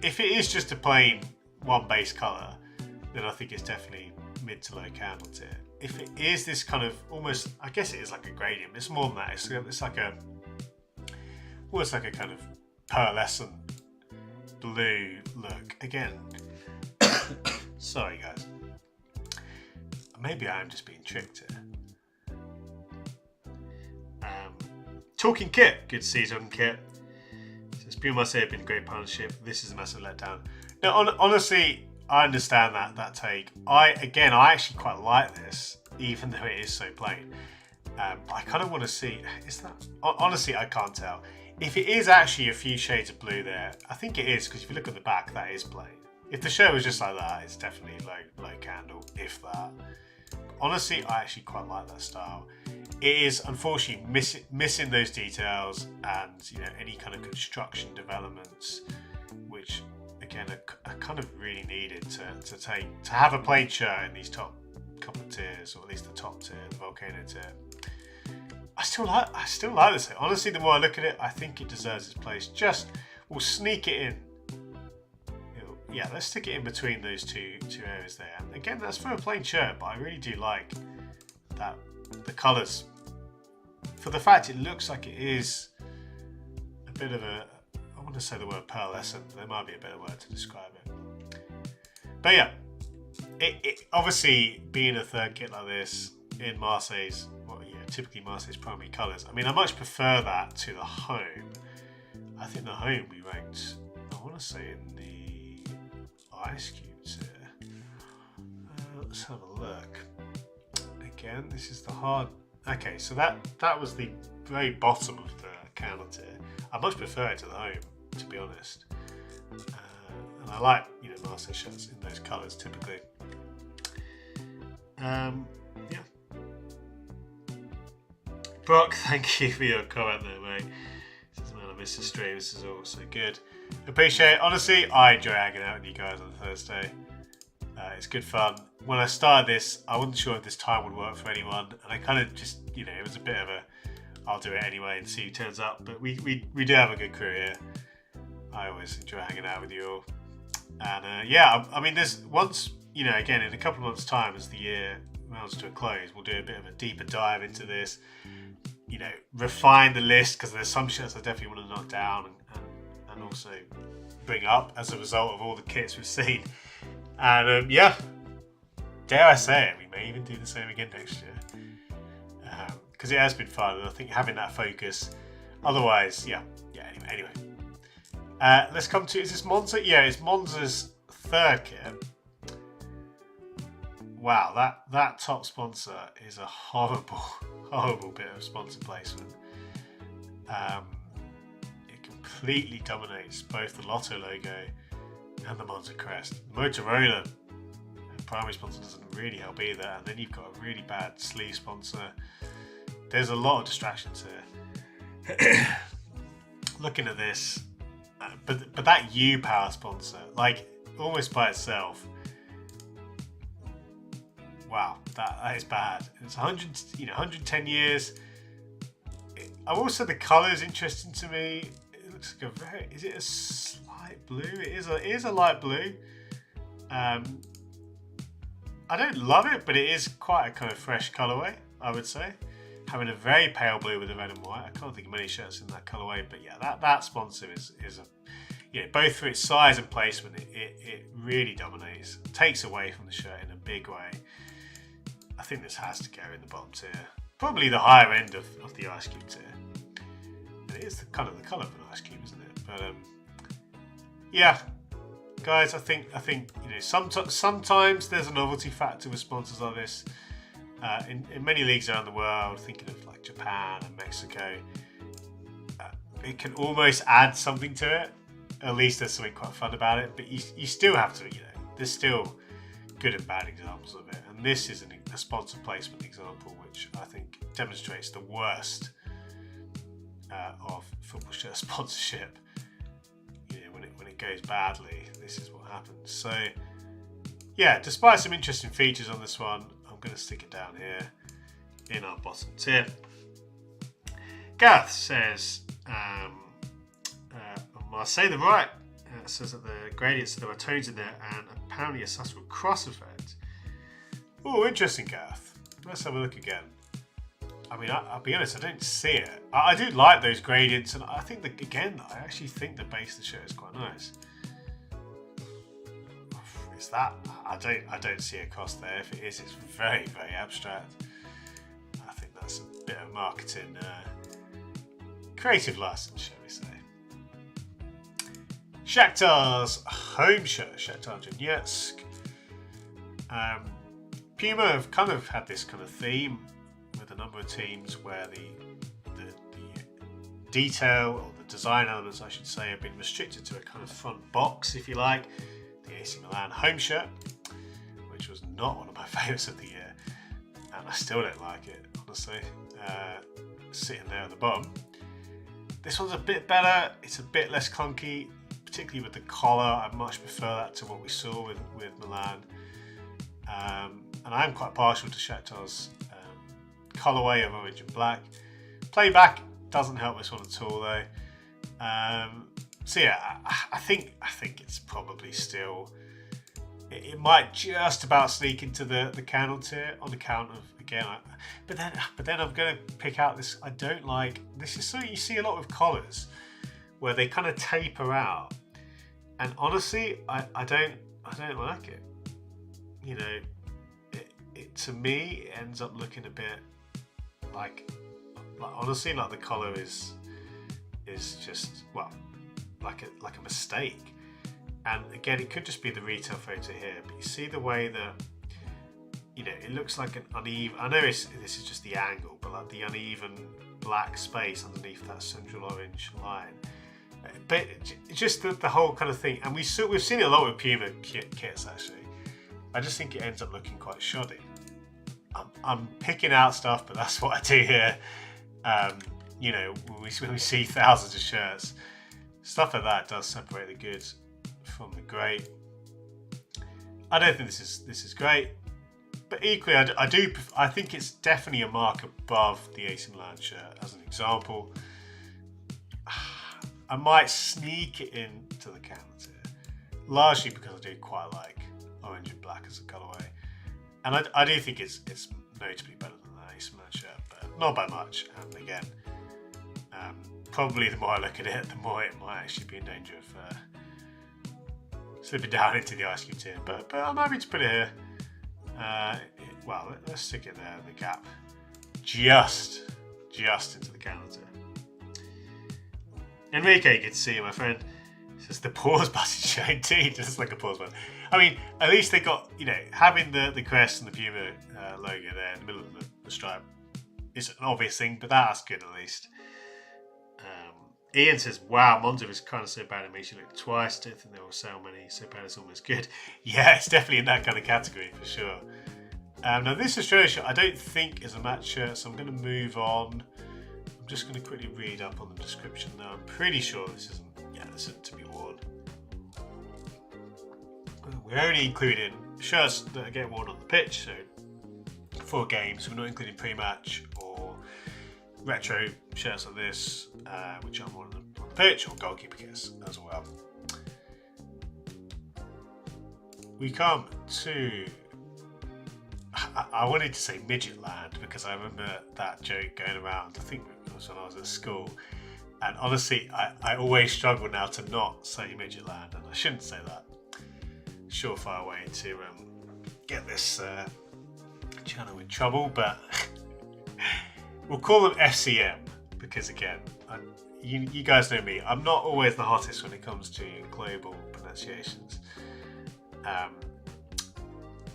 if it is just a plain one base colour, then I think it's definitely mid to low candle tier. If it is this kind of almost, I guess it is like a gradient. It's more than that. It's like almost like a kind of pearlescent blue look. Again, sorry guys, maybe I am just being tricked here. Talking kit, good to see Talking kit. Says Puma have been a great partnership. This is a massive letdown. Now, honestly, I understand that take. I actually quite like this, even though it is so plain. I kind of want to see, is that, honestly, I can't tell. If it is actually a few shades of blue there, I think it is, because if you look at the back, that is plain. If the shirt was just like that, it's definitely low candle, if that. Honestly, I actually quite like that style. It is unfortunately missing those details and any kind of construction developments, which again are kind of really needed to have a plain shirt in these top couple of tiers, or at least the top tier, the volcano tier. I still like this. Honestly, the more I look at it, I think it deserves its place. We'll sneak it in. Yeah, let's stick it in between those two areas there. And again, that's for a plain shirt, but I really do like that the colours. For the fact it looks like it is a bit of a, I want to say the word pearlescent, but there might be a better word to describe it. But yeah, it obviously being a third kit like this in Marseille's, typically Marseille's primary colours. I mean, I much prefer that to the home. I think the home we ranked, I want to say in the Ice Cube tier. Let's have a look. Again, this is the hard. Okay, so that was the very bottom of the counter tier. I much prefer it to the home, to be honest. And I like Marseille shirts in those colours typically. Yeah. Brock, thank you for your comment there, mate. Says, man, I missed the stream. This is all so good. Appreciate it. Honestly, I enjoy hanging out with you guys on Thursday. It's good fun. When I started this, I wasn't sure if this time would work for anyone, and I kind of just, it was a bit of a, I'll do it anyway and see who turns up. But we do have a good crew here. I always enjoy hanging out with you all. And yeah, I mean, there's once, again, in a couple of months' time, as the year rounds to a close, we'll do a bit of a deeper dive into this. Refine the list, because there's some shirts I definitely want to knock down and also bring up as a result of all the kits we've seen. And yeah, dare I say it, we may even do the same again next year, because it has been fun, and I think having that focus. Otherwise, yeah. Anyway, let's come to, is this Monza? Yeah, it's Monza's third kit. Wow, that top sponsor is a horrible bit of sponsor placement. It completely dominates both the Lotto logo and the Monza crest. Motorola, primary sponsor, doesn't really help either, and then you've got a really bad sleeve sponsor. There's a lot of distractions here. Looking at this, but that U power sponsor, like almost by itself. Wow, that is bad. It's 110 years. I will say the colour is interesting to me. It looks like a very, is it a slight blue? It is a light blue. I don't love it, but it is quite a kind of fresh colourway, I would say. Having a very pale blue with a red and white. I can't think of many shirts in that colourway, but yeah, that sponsor is a, both for its size and placement, it really dominates. Takes away from the shirt in a big way. I think this has to go in the bottom tier. Probably the higher end of the Ice Cube tier. And it is the colour of an Ice Cube, isn't it? But yeah, guys, I think sometimes there's a novelty factor with sponsors like this. In many leagues around the world, thinking of like Japan and Mexico, it can almost add something to it. At least there's something quite fun about it. But you still have to, there's still good and bad examples of it. And this is a sponsor placement example, which I think demonstrates the worst of football shirt sponsorship. When it goes badly, this is what happens. So yeah, despite some interesting features on this one, I'm going to stick it down here in our bottom tier. Gareth says, I'll say the right. It says that the gradients, there are tones in there, and apparently a subtle cross effect. Oh, interesting, Gareth. Let's have a look again. I mean, I'll be honest, I don't see it. I do like those gradients, and I think that, again, I actually think the base of the shirt is quite nice. Is that? I don't see a cost there. If it is, it's very, very abstract. I think that's a bit of marketing, creative license, shall we say. Shakhtar's home shirt, Shakhtar Donetsk. Puma have kind of had this kind of theme with a number of teams where the detail, or the design elements I should say, have been restricted to a kind of front box, if you like. The AC Milan home shirt, which was not one of my favourites of the year, and I still don't like it, honestly, sitting there at the bottom. This one's a bit better, it's a bit less clunky, particularly with the collar. I much prefer that to what we saw with Milan. And I am quite partial to Shakhtar's colourway of orange and black. Playback doesn't help this one at all though. So yeah, I think it's probably still. It might just about sneak into the candle tier on account of, again. But then I'm going to pick out this. I don't like. This is something you see a lot with collars, where they kind of taper out, and honestly, I don't like it. You know, it to me it ends up looking a bit like honestly, like the collar is just, well, like a mistake. And again, it could just be the retail photo here, but you see the way that, you know, it looks like an uneven. I know this is just the angle, but like the uneven black space underneath that central orange line. But just the whole kind of thing, and we've seen it a lot with Puma kits actually. I just think it ends up looking quite shoddy. I'm picking out stuff, but that's what I do here. You know, when we see thousands of shirts, stuff like that does separate the good from the great. I don't think this is great, but equally, I think it's definitely a mark above the AC Milan shirt. As an example, I might sneak it into the counter tier, largely because I do quite like orange and black as a colourway, and I do think it's notably better than the AC Milan shirt, but not by much. And again, probably the more I look at it, the more it might actually be in danger of slipping down into the ice cube tier. But I'm happy to put it here. Well, let's stick it there in the gap, just into the counter tier. Enrique, good to see you, my friend. It says the pause button show, indeed, just like a pause button. I mean, at least they got, you know, having the crest and the Puma logo there in the middle of the stripe is an obvious thing, but that's good at least. Ian says, wow, Monza is kind of so bad it makes you look twice. Don't think there were so many. So bad it's almost good. Yeah, it's definitely in that kind of category for sure. Now this Australia shirt I don't think is a match shirt, so I'm going to move on. I'm just going to quickly read up on the description though. I'm pretty sure this isn't to be worn. We're only including shirts that get worn on the pitch, so for games. We're not including pre-match or retro shirts like this, which are more on the pitch, or goalkeeper kits as well. We come to, I wanted to say Midget Land because I remember that joke going around. I think it was when I was at school, and honestly I always struggle now to not say Midget Land, and I shouldn't say that. Surefire way to get this channel in trouble, but we'll call them FCM because, again, you guys know me. I'm not always the hottest when it comes to global pronunciations.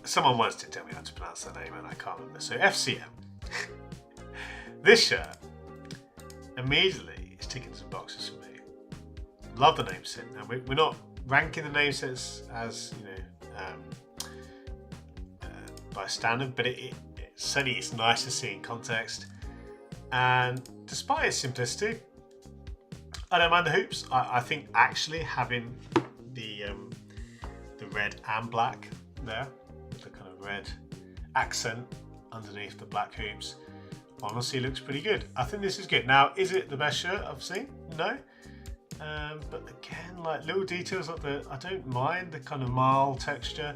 Someone once did tell me how to pronounce that name and I can't remember. So FCM. This shirt immediately is ticking some boxes for me. Love the name set. Now we're not ranking the name sets as, you know, by standard, but it certainly it's nice to see in context. And despite its simplicity, I don't mind the hoops. I think actually having the red and black there, with the kind of red accent underneath the black hoops, honestly looks pretty good. I think this is good. Now, is it the best shirt I've seen? No. But again, like little details like I don't mind the kind of marl texture.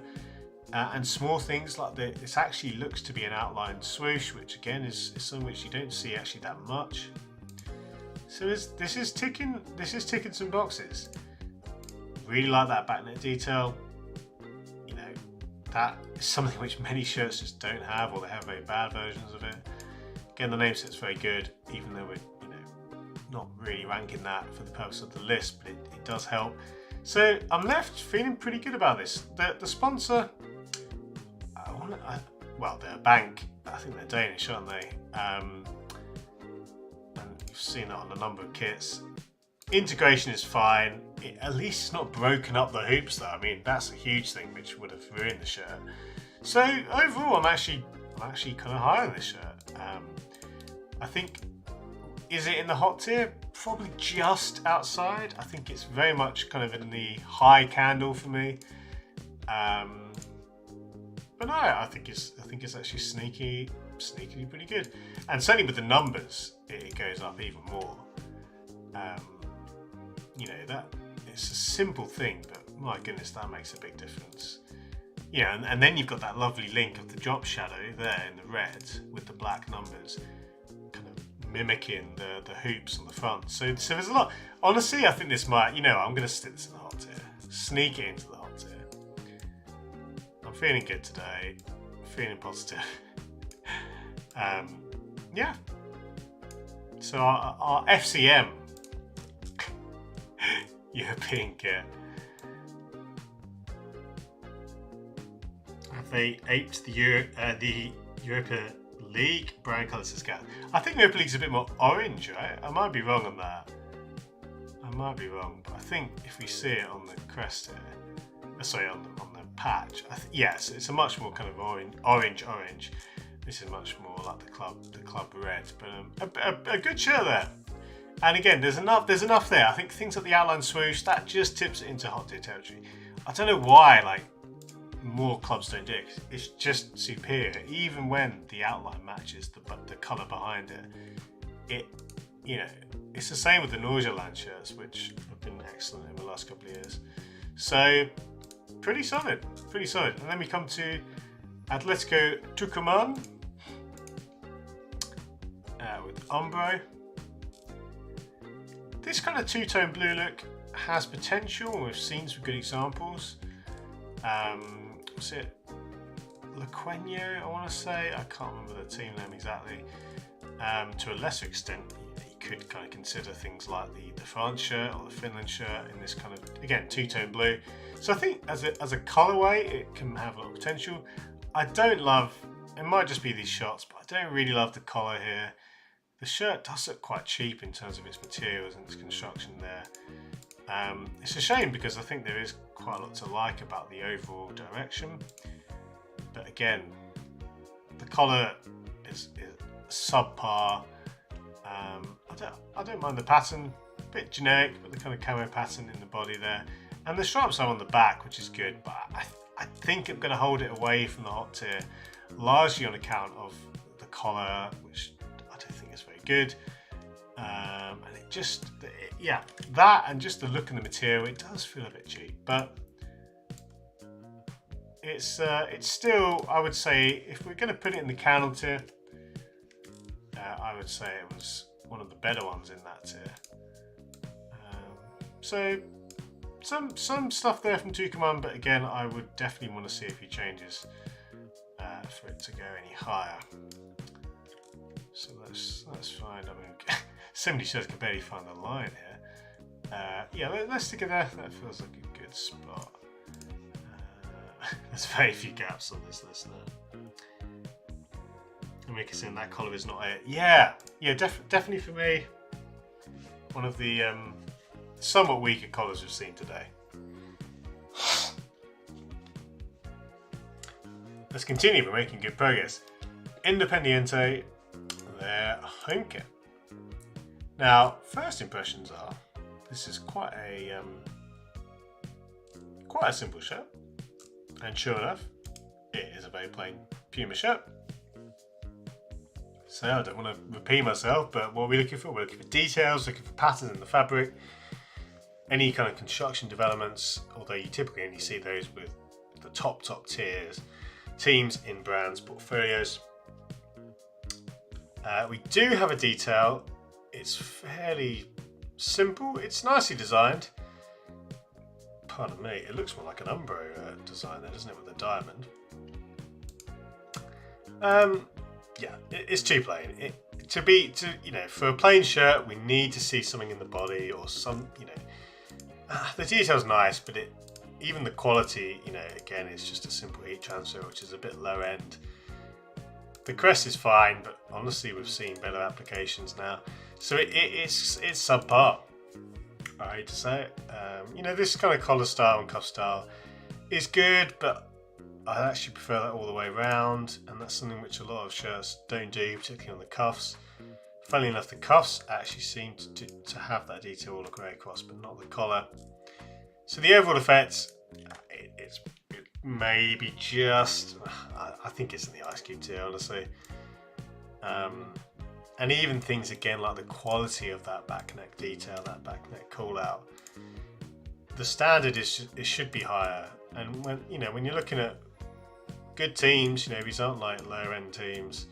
And small things like this actually looks to be an outline swoosh, which again is something which you don't see actually that much. So this is ticking some boxes. Really like that backnet detail. You know, that is something which many shirts just don't have, or they have very bad versions of it. Again, the name set's very good, even though we're not really ranking that for the purpose of the list, but it does help. So I'm left feeling pretty good about this. The sponsor, well, they're a bank. I think they're Danish, aren't they? And you've seen that on a number of kits. Integration is fine. At least it's not broken up the hoops, though. I mean, that's a huge thing, which would have ruined the shirt. So overall, I'm actually kind of high on this shirt. I think, is it in the hot tier? Probably just outside. I think it's very much kind of in the high candle for me. But no, I think it's actually sneakily pretty good. And certainly with the numbers, it goes up even more. You know, that it's a simple thing, but my goodness, that makes a big difference. Yeah, and then you've got that lovely link of the drop shadow there in the red with the black numbers, kind of mimicking the hoops on the front. So there's a lot. Honestly, I think this might, I'm going to stick this in the hot tier. Sneak it into the hot tier. I'm feeling good today. I'm feeling positive. Yeah. So our FCM European kit. They aped the Europa League brand colours discount. I think Europa League's a bit more orange, right? I might be wrong on that. I might be wrong, but I think if we see it on the crest here, sorry, on the patch, yes, it's a much more kind of orange. This is much more like the club red, but a good shirt there. And again, there's enough there. I think things like the outline swoosh, that just tips it into hot tier territory. I don't know why, more clubs don't do it. It's just superior, even when the outline matches the colour behind it. It's the same with the Norgeland shirts, which have been excellent in the last couple of years. So pretty solid. And then we come to Atletico Tucumán with Umbro. This kind of two-tone blue look has potential. We've seen some good examples. Was it Lequenio, I want to say? I can't remember the team name exactly. To a lesser extent, you could kind of consider things like the France shirt or the Finland shirt in this kind of, again, two-tone blue. So I think as a colourway, it can have a lot of potential. I don't love, it might just be these shots, but I don't really love the collar here. The shirt does look quite cheap in terms of its materials and its construction there. It's a shame because I think there is quite a lot to like about the overall direction. But again, the collar is subpar. I don't mind the pattern, a bit generic, but the kind of camo pattern in the body there. And the stripes are on the back, which is good, but I think I'm going to hold it away from the hot tier, largely on account of the collar, which I don't think is very good. And that and just the look and the material, it does feel a bit cheap, but it's still, I would say, if we're going to put it in the candle tier, I would say it was one of the better ones in that tier. So some stuff there from Tucumán, but again, I would definitely want to see a few changes for it to go any higher. So let's find. I mean, so many shirts can barely find the line here. Let's stick it there. That feels like a good spot. There's very few gaps on this list now. And we can see that collar is not it. Definitely for me, one of the somewhat weaker collars we've seen today. Let's continue. We're making good progress. Independiente, their home kit. Now, first impressions are this is quite a simple shirt, and sure enough, it is a very plain Puma shirt. So I don't want to repeat myself, but what are we looking for? We're looking for details, looking for patterns in the fabric, any kind of construction developments, although you typically only see those with the top tiers teams in brands portfolios. We do have a detail. It's fairly simple. It's nicely designed. Pardon me, it looks more like an Umbro design there, doesn't it, with a diamond? Yeah, it's too plain. For a plain shirt, we need to see something in the body or some, the detail's nice, but even the quality, again, it's just a simple heat transfer, which is a bit low end. The crest is fine, but honestly, we've seen better applications now, so it's subpar. I hate to say it. This kind of collar style and cuff style is good, but I actually prefer that all the way around, and that's something which a lot of shirts don't do, particularly on the cuffs. Funnily enough, the cuffs actually seem to have that detail all the way across, but not the collar. So the overall effect, it maybe just, I think it's in the ice cube tier, honestly. And even things again like the quality of that back neck detail, that back neck call out. The standard is it should be higher, and when you're looking at good teams, these aren't like lower end teams.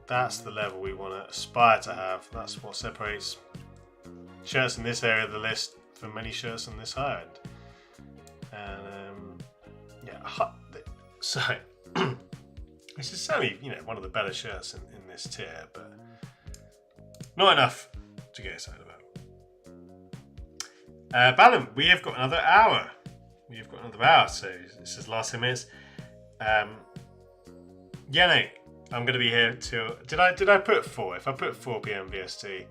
That's the level we want to aspire to have. That's what separates shirts in this area of the list from many shirts on this high end. And so this is certainly one of the better shirts in this tier, but not enough to get excited about. Ballum, we have got another hour. So this is last 10 minutes. I'm going to be here till. Did I put 4? If I put 4 p.m. VST,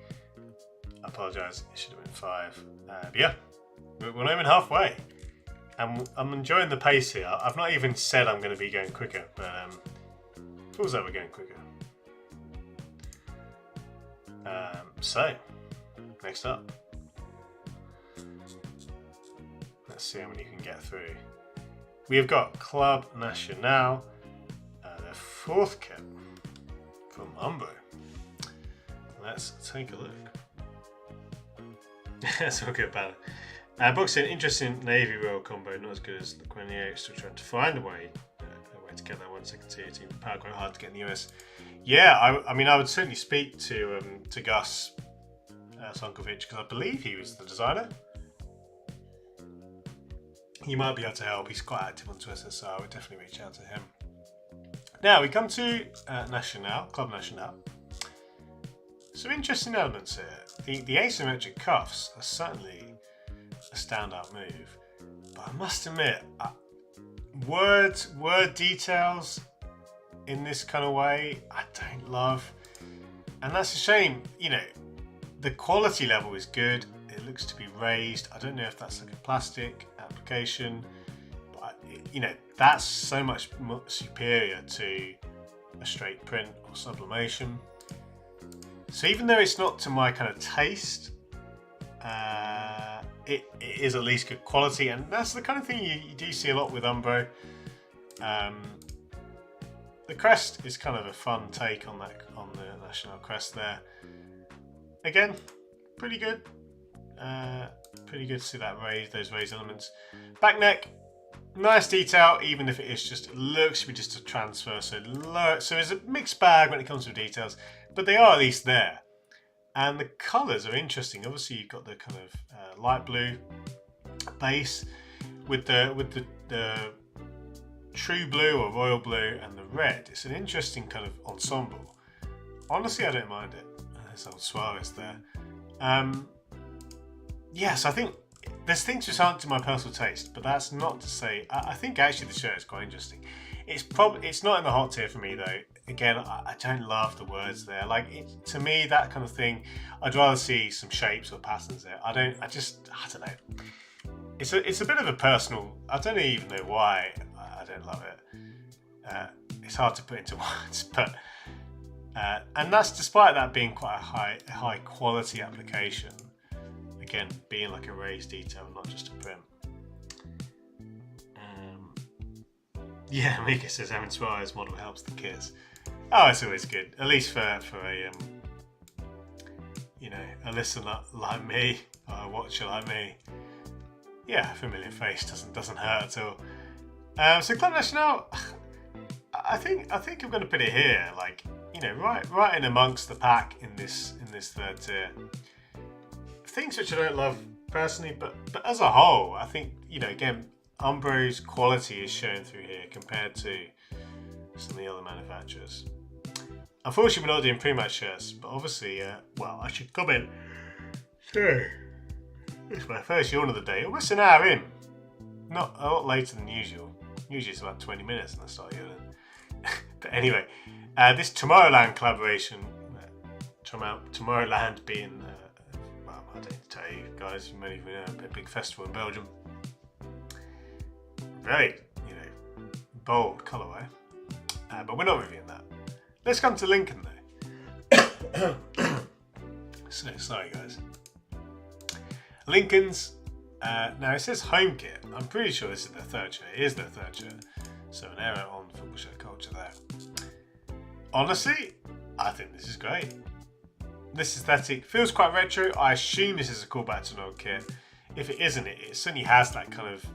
I apologise. It should have been 5. But yeah, we're not even halfway. I'm enjoying the pace here. I've not even said I'm going to be going quicker, but feels like we're going quicker. So, next up. Let's see how many you can get through. We have got Club Nacional, their 4th kit from Umbro. Let's take a look. That's all good, Banner. Boxing, interesting Navy Royal combo, not as good as the Gremio, still trying to find a way to get that 1/2 tier team power, quite hard to get in the US. Yeah, I would certainly speak to Gus Sonkovic, because I believe he was the designer. He might be able to help. He's quite active on Twitter, so I would definitely reach out to him. Now we come to Nacional, Club Nacional. Some interesting elements here. The asymmetric cuffs are certainly a standout move, but I must admit, word details in this kind of way, I don't love, and that's a shame. The quality level is good. It looks to be raised. I don't know if that's like a plastic application, but that's so much superior to a straight print or sublimation. So even though it's not to my kind of taste, it is at least good quality, and that's the kind of thing you do see a lot with Umbro. The crest is kind of a fun take on the National crest there. Again, pretty good. Pretty good to see that those raised elements. Back neck, nice detail, even if it looks to be just a transfer. So it's a mixed bag when it comes to details, but they are at least there. And the colours are interesting. Obviously, you've got the kind of light blue base with the true blue or royal blue and the red. It's an interesting kind of ensemble. Honestly, I don't mind it. There's old Suarez there. Yes, I think there's things which aren't to my personal taste, but that's not to say. I think actually the shirt is quite interesting. It's not in the hot tier for me though. Again, I don't love the words there. To me, that kind of thing, I'd rather see some shapes or patterns there. I don't know. It's a bit of a personal. I don't even know why I don't love it. It's hard to put into words, but and that's despite that being quite a high quality application. Again, being like a raised detail, not just a print. Yeah, Mika says having Suarez model helps the kids. Oh, it's always good, at least for a a listener like me, or a watcher like me. Yeah, a familiar face doesn't hurt at all. So Club National, I think I'm going to put it here, like, you know, right in amongst the pack in this third tier. Things which I don't love personally, but as a whole, I think, you know, again, Umbro's quality is shown through here compared to some of the other manufacturers. Unfortunately, we're not doing pre-match shirts, but obviously, well, I should comment. So, it's my first yawn of the day. Almost an hour in. Not a lot later than usual. Usually it's about 20 minutes and I start yawning. But anyway, this Tomorrowland collaboration, Tomorrowland being, well, I don't need to tell you guys, you may even know, a big festival in Belgium. Very, you know, bold colourway. But we're not reviewing that. Let's come to Lincoln though. So, sorry guys. Lincoln's, now it says home kit. I'm pretty sure this is their third shirt. It is their third shirt. So an error on football shirt culture there. Honestly, I think this is great. This aesthetic feels quite retro. I assume this is a callback to an old kit. If it isn't, it certainly has that kind of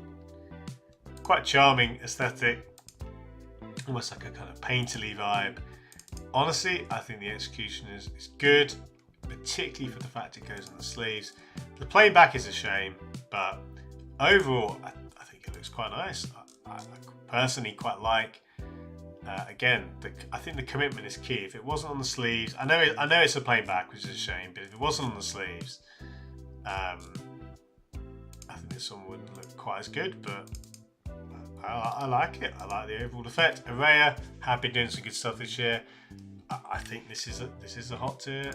quite charming aesthetic. Almost like a kind of painterly vibe. Honestly, I think the execution is good, particularly for the fact it goes on the sleeves. The plain back is a shame, but overall, I think it looks quite nice. I personally quite like. Again, I think the commitment is key. If it wasn't on the sleeves, I know it's a plain back, which is a shame, but if it wasn't on the sleeves, I think this one wouldn't look quite as good, but I like it. I like the overall effect. Araya have been doing some good stuff this year. I think this is a hot tier,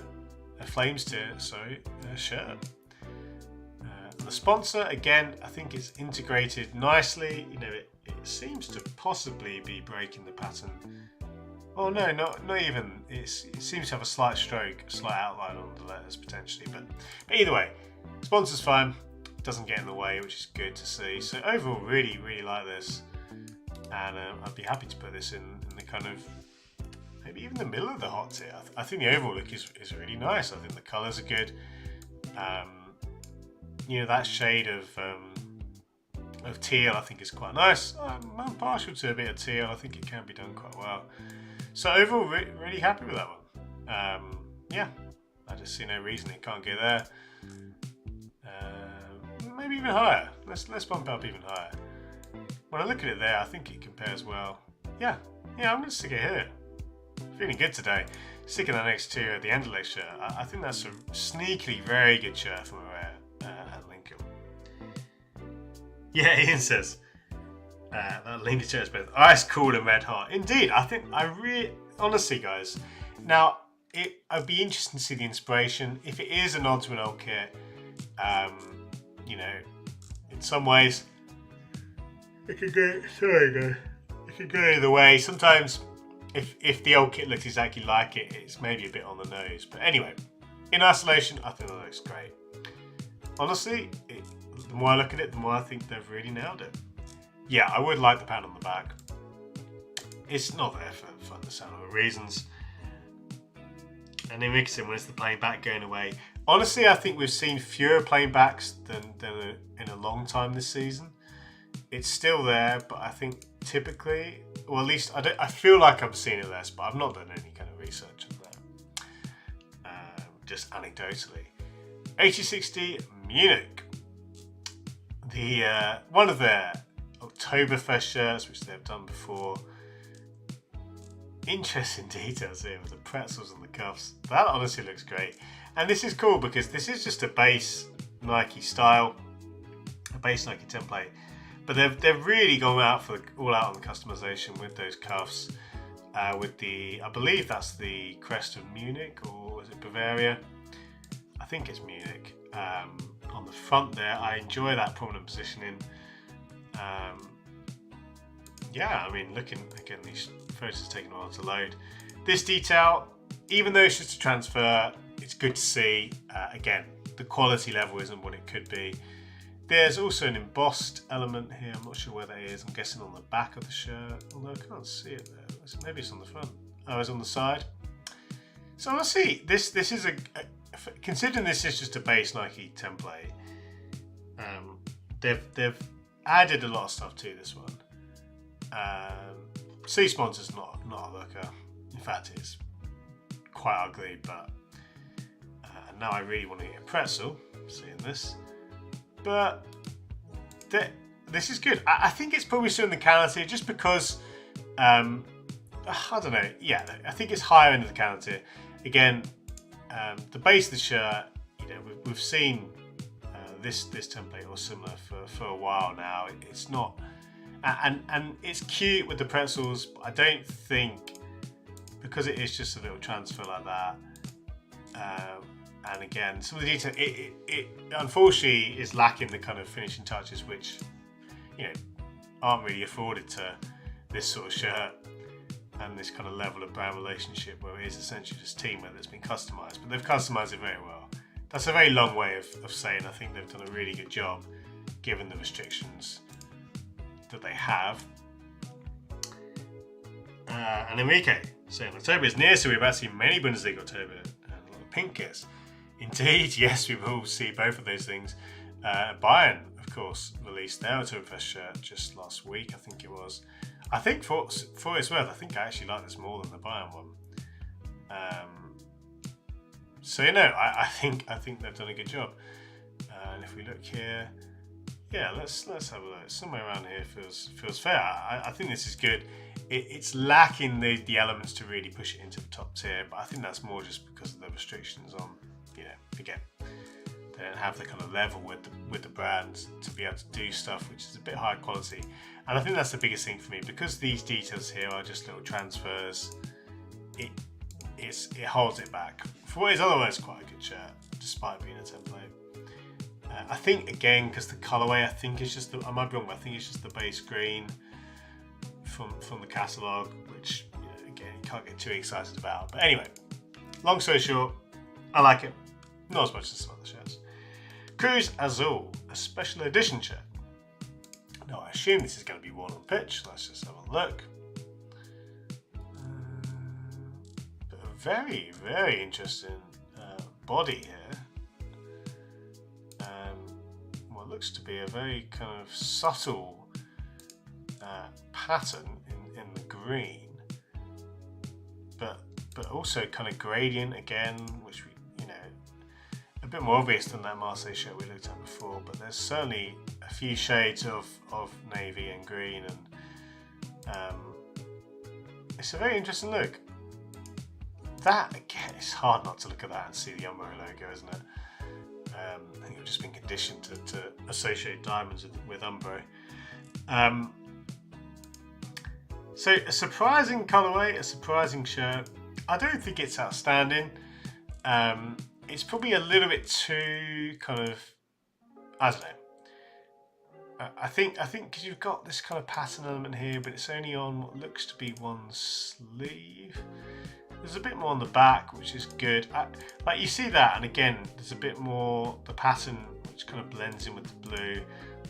a Flames tier, shirt. The sponsor, again, I think it's integrated nicely. You know, it seems to possibly be breaking the pattern. Oh no, not even. It seems to have a slight stroke, a slight outline on the letters potentially, but either way, sponsor's fine. Doesn't get in the way, which is good to see. So overall, really like this, and I'd be happy to put this in the kind of maybe even the middle of the hot tier. I think the overall look is really nice. I think the colours are good. You know, that shade of teal I think is quite nice. I'm partial to a bit of teal. I think it can be done quite well. So overall, really happy with that one. Yeah, I just see no reason it can't go there. Maybe even higher. Let's bump it up even higher. When I look at it there, I think it compares well. Yeah, I'm going to stick it here. Feeling good today. Sticking that next to the Anderlecht shirt. I think that's a sneakily very good shirt from at Lincoln. Yeah, Ian says that Lincoln shirt is both ice cool and red hot. Indeed, honestly, guys. Now, I'd be interested to see the inspiration. If it is a nod to an old kit, you know, in some ways, it could go. Sorry, guys. It could go either way. Sometimes, if the old kit looks exactly like it, it's maybe a bit on the nose. But anyway, in isolation, I think that looks great. Honestly, the more I look at it, the more I think they've really nailed it. Yeah, I would like the pattern on the back. It's not there for the sound of reasons. And then Mixon, when it's the plain back going away. Honestly, I think we've seen fewer plain backs than in a long time this season. It's still there, but I think typically, or at least I feel like I'm seeing it less, but I've not done any kind of research on that. Just anecdotally. 8060 Munich. The one of their Oktoberfest shirts, which they've done before. Interesting details here with the pretzels and the cuffs. That honestly looks great. And this is cool because this is just a base Nike style, a base Nike template. But they've really gone all out on the customization with those cuffs. With I believe that's the crest of Munich, or is it Bavaria? I think it's Munich. On the front there, I enjoy that prominent positioning. Yeah, I mean, looking again, these photos are taking a while to load. This detail, even though it's just a transfer, it's good to see. Again, the quality level isn't what it could be. There's also an embossed element here. I'm not sure where that is. I'm guessing on the back of the shirt, although I can't see it there. Maybe it's on the front. Oh, it's on the side. So let's see. This is considering this is just a base Nike template. They've added a lot of stuff to this one. Sea sponsor's not a looker. In fact, it's quite ugly, but now I really want to eat a pretzel, seeing this. But this is good. I think it's probably still in the calendar tier just because, I don't know, yeah, I think it's higher end of the calendar tier. Again, the base of the shirt, you know, we've seen this template or similar for a while now. It's not, and it's cute with the pretzels, but I don't think, because it is just a little transfer like that, and again, some of the detail, it unfortunately is lacking the kind of finishing touches which, you know, aren't really afforded to this sort of shirt and this kind of level of brand relationship where it is essentially just teamwear that's been customised. But they've customised it very well. That's a very long way of saying I think they've done a really good job given the restrictions that they have. And Enrique saying October is near, so we're about to see many Bundesliga October and a lot of pink kits. Indeed, yes, we will see both of those things. Bayern, of course, released their Oktoberfest shirt just last week, I think it was. I think for its worth, I think I actually like this more than the Bayern one. So you know, I think they've done a good job. And if we look here, yeah, let's have a look. Somewhere around here feels fair. I think this is good. It's lacking the elements to really push it into the top tier, but I think that's more just because of the restrictions on, you know, again, they don't have the kind of level with the brands to be able to do stuff which is a bit higher quality. And I think that's the biggest thing for me, because these details here are just little transfers. It holds it back for what is otherwise quite a good shirt, despite being a template. I think again, because the colorway, I think is just I might be wrong, but I think it's just the base green from the catalogue, which, you know, again, you can't get too excited about. But anyway, long story short, I like it. Not as much as some other shirts. Cruz Azul, a special edition shirt. Now I assume this is going to be worn on pitch. Let's just have a look. But a very, very interesting body here. What looks to be a very kind of subtle pattern in the green, but also kind of gradient again, which we, you know, a bit more obvious than that Marseille shirt we looked at before. But there's certainly a few shades of navy and green, and it's a very interesting look. That again, it's hard not to look at that and see the Umbro logo, isn't it? I think we've just been conditioned to associate diamonds with Umbro. So a surprising colourway, a surprising shirt. I don't think it's outstanding. It's probably a little bit too kind of, I don't know. I think because you've got this kind of pattern element here, but it's only on what looks to be one sleeve. There's a bit more on the back, which is good. Like you see that, and again, there's a bit more the pattern, which kind of blends in with the blue.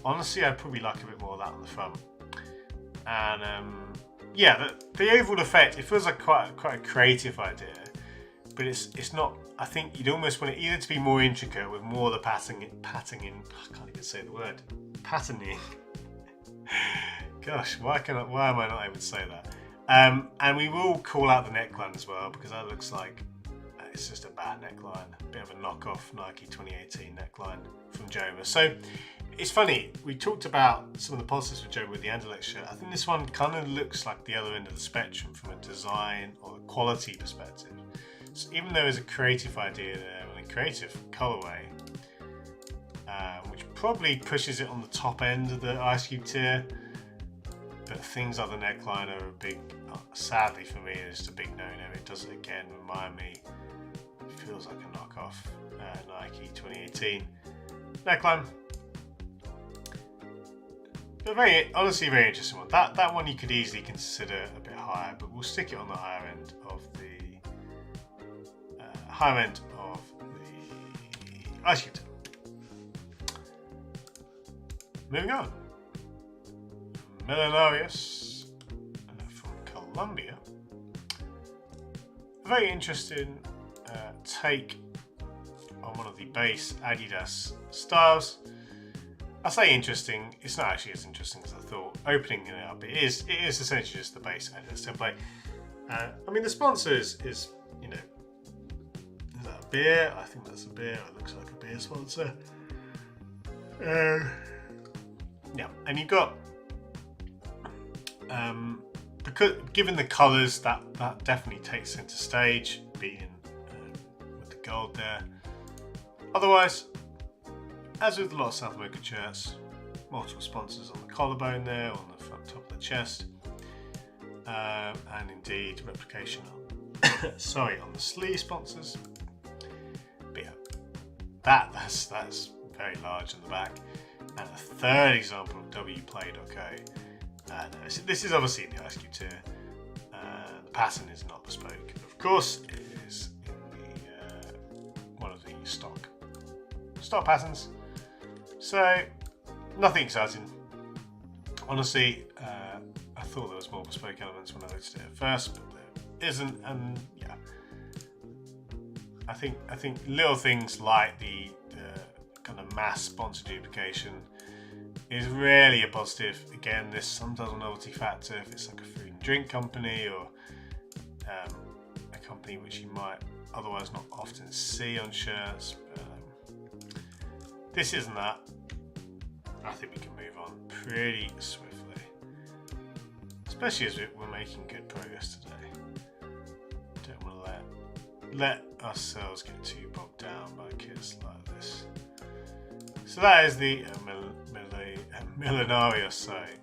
Honestly, I'd probably like a bit more of that on the front. And yeah, the overall effect, it feels like quite a creative idea, but it's not. I think you'd almost want it either to be more intricate with more of the patterning. I can't even say the word. Patterning. Gosh, why am I not able to say that? And we will call out the neckline as well, because that looks like it's just a bad neckline, a bit of a knockoff Nike 2018 neckline from Joma. So it's funny, we talked about some of the positives for Joma with the Anderlecht shirt. I think this one kind of looks like the other end of the spectrum from a design or a quality perspective. So even though there's a creative idea there and a creative colourway, which probably pushes it on the top end of the Ice Cube tier, but things like the neckline are a big, sadly for me, it's just a big no-no. It does again remind me, it feels like a knockoff Nike 2018 neckline. But honestly, very interesting one. That one you could easily consider a bit higher, but we'll stick it on the higher end of the Ice Cube. Moving on. Millonarius from Colombia. A very interesting take on one of the base Adidas styles. I say interesting, it's not actually as interesting as I thought. Opening it up, it is essentially just the base Adidas template. I mean, the sponsor is is that a beer? I think that's a beer. It looks like a beer sponsor. Yeah, and you've got because given the colours, that definitely takes centre stage, being with the gold there. Otherwise, as with a lot of South American shirts, multiple sponsors on the collarbone there, on the front top of the chest, and indeed replication on, on the sleeve sponsors. But yeah, that's very large on the back. And a third example of wplay.co. This is obviously in the Ice Cube tier. The pattern is not bespoke. Of course, it is in the one of the stock patterns. So nothing exciting. Honestly, I thought there was more bespoke elements when I looked at it at first, but there isn't. And yeah, I think little things like the kind of mass sponsor duplication is really a positive. Again, there's some sort of novelty factor if it's like a food and drink company or a company which you might otherwise not often see on shirts. This isn't that. I think we can move on pretty swiftly, especially as we're making good progress today. Don't want to let ourselves get too bogged down by kits like this. So that is the Millenarios side.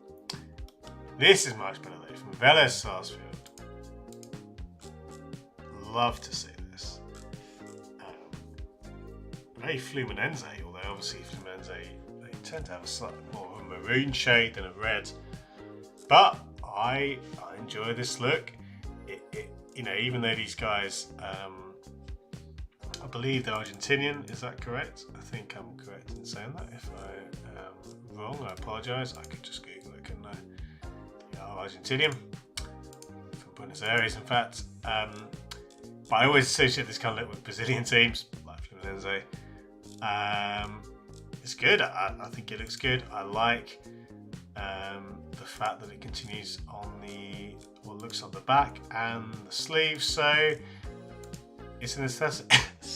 This is much better though, from Vélez Sarsfield. Love to see this. Very fluminense, although obviously fluminense they tend to have a slightly more of a maroon shade than a red. But I enjoy this look. Even though these guys, I believe they're Argentinian. Is that correct? I think I'm correct in saying that. If I am wrong, I apologise. I could just Google it, couldn't I? They are Argentinian, from Buenos Aires, in fact. But I always associate this kind of look with Brazilian teams, like Fluminense. It's good. I think it looks good. I like the fact that it continues on what looks on the back and the sleeves. So it's an aesthetic.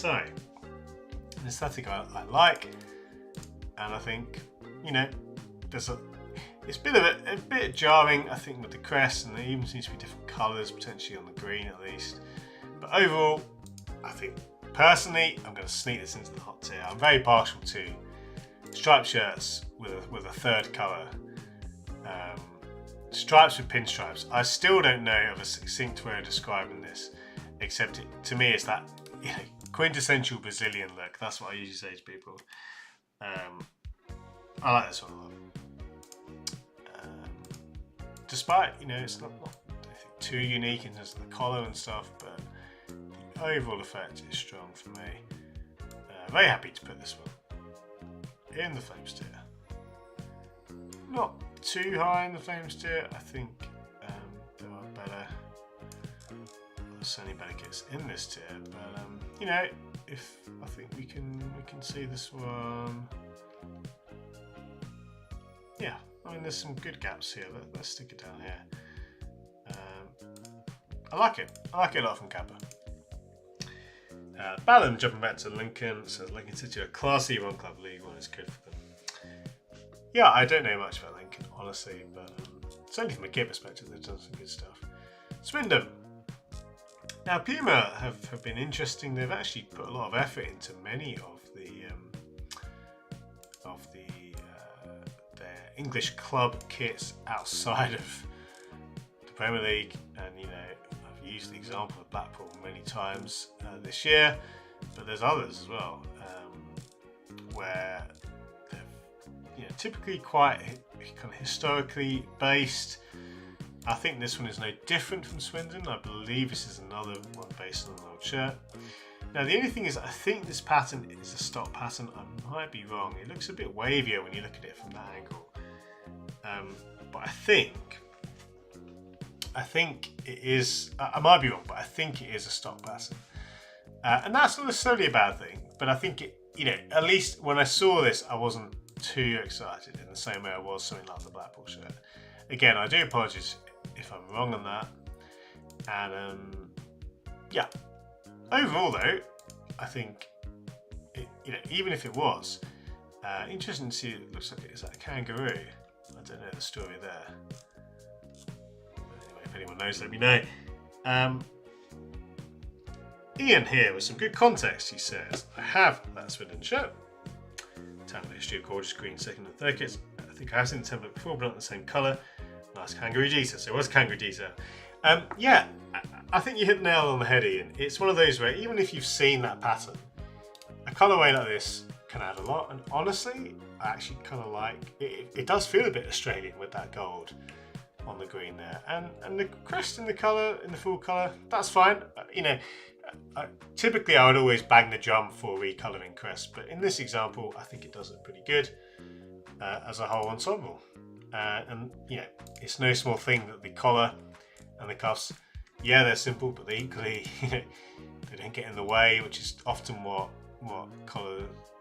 An aesthetic I like, and I think it's a bit jarring. I think with the crest, and there even seems to be different colours potentially on the green at least. But overall, I think personally, I'm going to sneak this into the hot tier. I'm very partial to striped shirts with a third colour. Stripes with pinstripes. I still don't know of a succinct way of describing this, except to me it's that quintessential Brazilian look. That's what I usually say to people. I like this one a lot. Despite it's not too unique in terms of the collar and stuff, but the overall effect is strong for me. Very happy to put this one in the Flames tier. Not too high in the Flames tier. I think there are better. Certainly better kits in this tier, but if I think we can see this one. Yeah, I mean there's some good gaps here. Let's stick it down here. I like it. I like it a lot from Kappa. Ballon jumping back to Lincoln says Lincoln City are classy one club league one is good for them. Yeah, I don't know much about Lincoln honestly, but certainly from a kit perspective they've done some good stuff. Swindon. Now Puma have been interesting. They've actually put a lot of effort into many of their English club kits outside of the Premier League, and I've used the example of Blackpool many times this year, but there's others as well where they're typically quite kind of historically based. I think this one is no different from Swindon. I believe this is another one based on an old shirt. Now the only thing is I think this pattern is a stock pattern. I might be wrong. It looks a bit wavier when you look at it from that angle. But I think it is, I might be wrong, but I think it is a stock pattern. And that's not necessarily a bad thing, but I think at least when I saw this, I wasn't too excited in the same way I was something like the Blackpool shirt. Again, I do apologise if I'm wrong on that. And yeah, overall though, I think even if it was interesting to see, it looks like it's a kangaroo. I don't know the story there. But anyway, if anyone knows, let me know. Ian here with some good context. He says, I have that Swindon shirt. Template history of gorgeous green second and third kits. I think I have seen the template before, but not in the same colour. Nice kangaroo detail. So it was kangaroo detail. Yeah, I think you hit the nail on the head, Ian. It's one of those where even if you've seen that pattern, a colourway like this can add a lot. And honestly, I actually kind of like it. It does feel a bit Australian with that gold on the green there, and the crest in the colour, in the full colour, that's fine. Typically I would always bang the drum for recolouring crest, but in this example I think it does look pretty good as a whole ensemble. And it's no small thing that the collar and the cuffs, yeah, they're simple, but they equally they don't get in the way, which is often what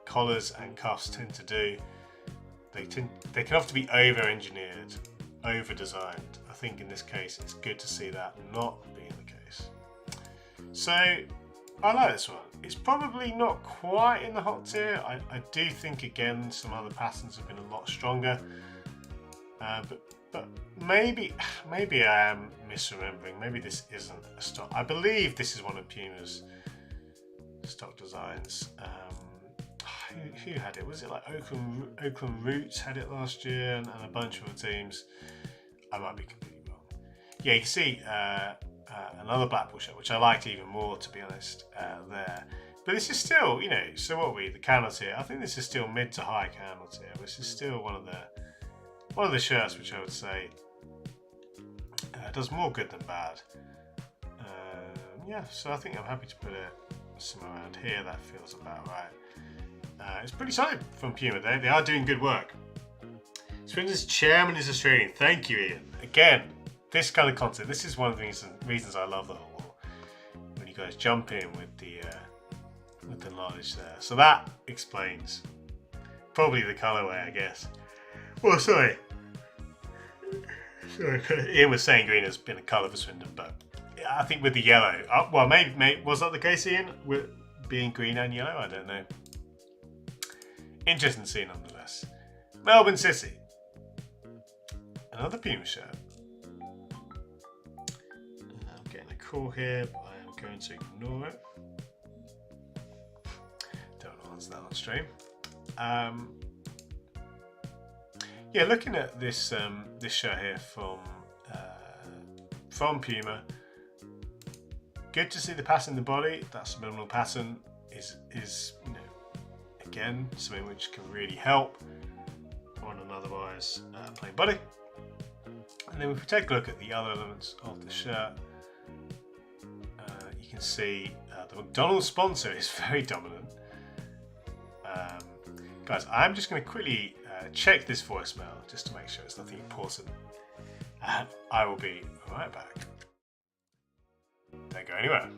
collars and cuffs tend to do. They can often be over-engineered, over-designed. I think in this case it's good to see that not being the case. So I like this one. It's probably not quite in the hot tier. I do think again some other patterns have been a lot stronger, but maybe I am misremembering. Maybe this isn't a stock. I believe this is one of Puma's stock designs. Who had it? Was it like Oakland Roots had it last year, and a bunch of other teams? I might be completely wrong. Yeah, you can see another Blackpool shirt, which I liked even more, to be honest, there. But this is still, so what are we? The candle tier. I think this is still mid to high candle tier. This is still one of the shirts which I would say does more good than bad. Yeah, so I think I'm happy to put it somewhere around here. That feels about right. It's pretty solid from Puma. They are doing good work. Swindon's chairman is Australian. Thank you, Ian. Again, this kind of content. This is one of the reasons I love the whole wall. When you guys jump in with the knowledge there. So that explains probably the colourway, I guess. Well, sorry. Ian was saying green has been a colour for Swindon, but I think with the yellow, well, maybe was that the case, Ian? With being green and yellow, I don't know. Interesting to see nonetheless. Melbourne City. Another Puma shirt. I'm getting a call here, but I am going to ignore it. Don't answer that on stream. Yeah, looking at this this shirt here from Puma. Good to see the pattern in the body. That subliminal pattern is again something which can really help on an otherwise plain body. And then if we take a look at the other elements of the shirt, you can see the McDonald's sponsor is very dominant. Guys, I'm just going to quickly check this voicemail just to make sure it's nothing important, and I will be right back. Don't go anywhere.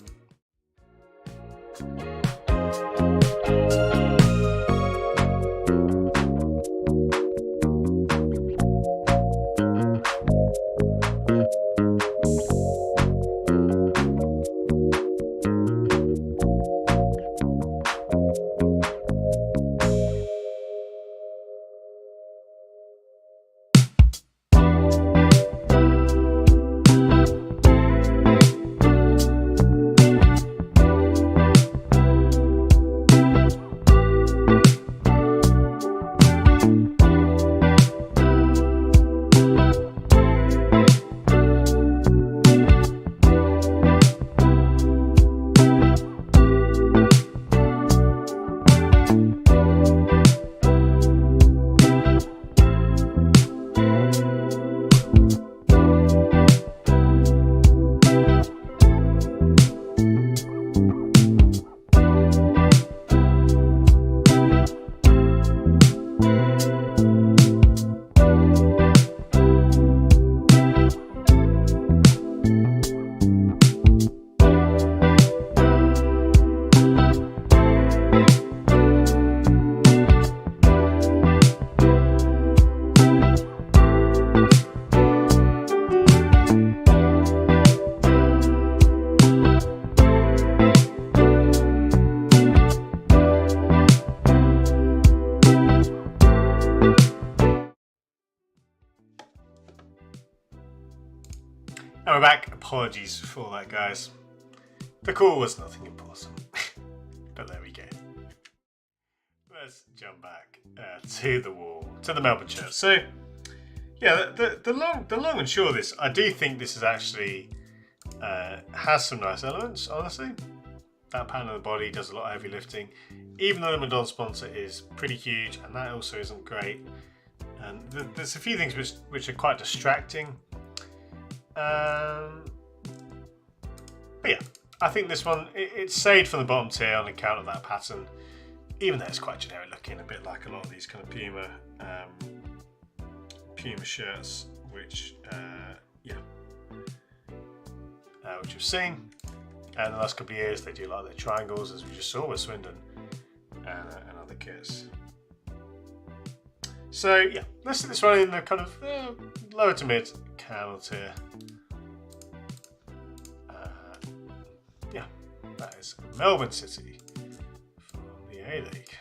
apologies for that, guys. The call was nothing important. But there we go. Let's jump back to the wall, to the Melbourne shirt. So, yeah, the long and short of this, I do think this is actually has some nice elements, honestly. That pattern of the body does a lot of heavy lifting, even though the Madonna sponsor is pretty huge, and that also isn't great. And there's a few things which are quite distracting. But yeah, I think this one, it's saved from the bottom tier on account of that pattern, even though it's quite generic looking, a bit like a lot of these kind of Puma shirts, which which we've seen. And the last couple of years, they do like their triangles, as we just saw with Swindon and other kits. So yeah, let's see this one in the kind of lower to mid camel tier. Yeah, that is Melbourne City from the A-League.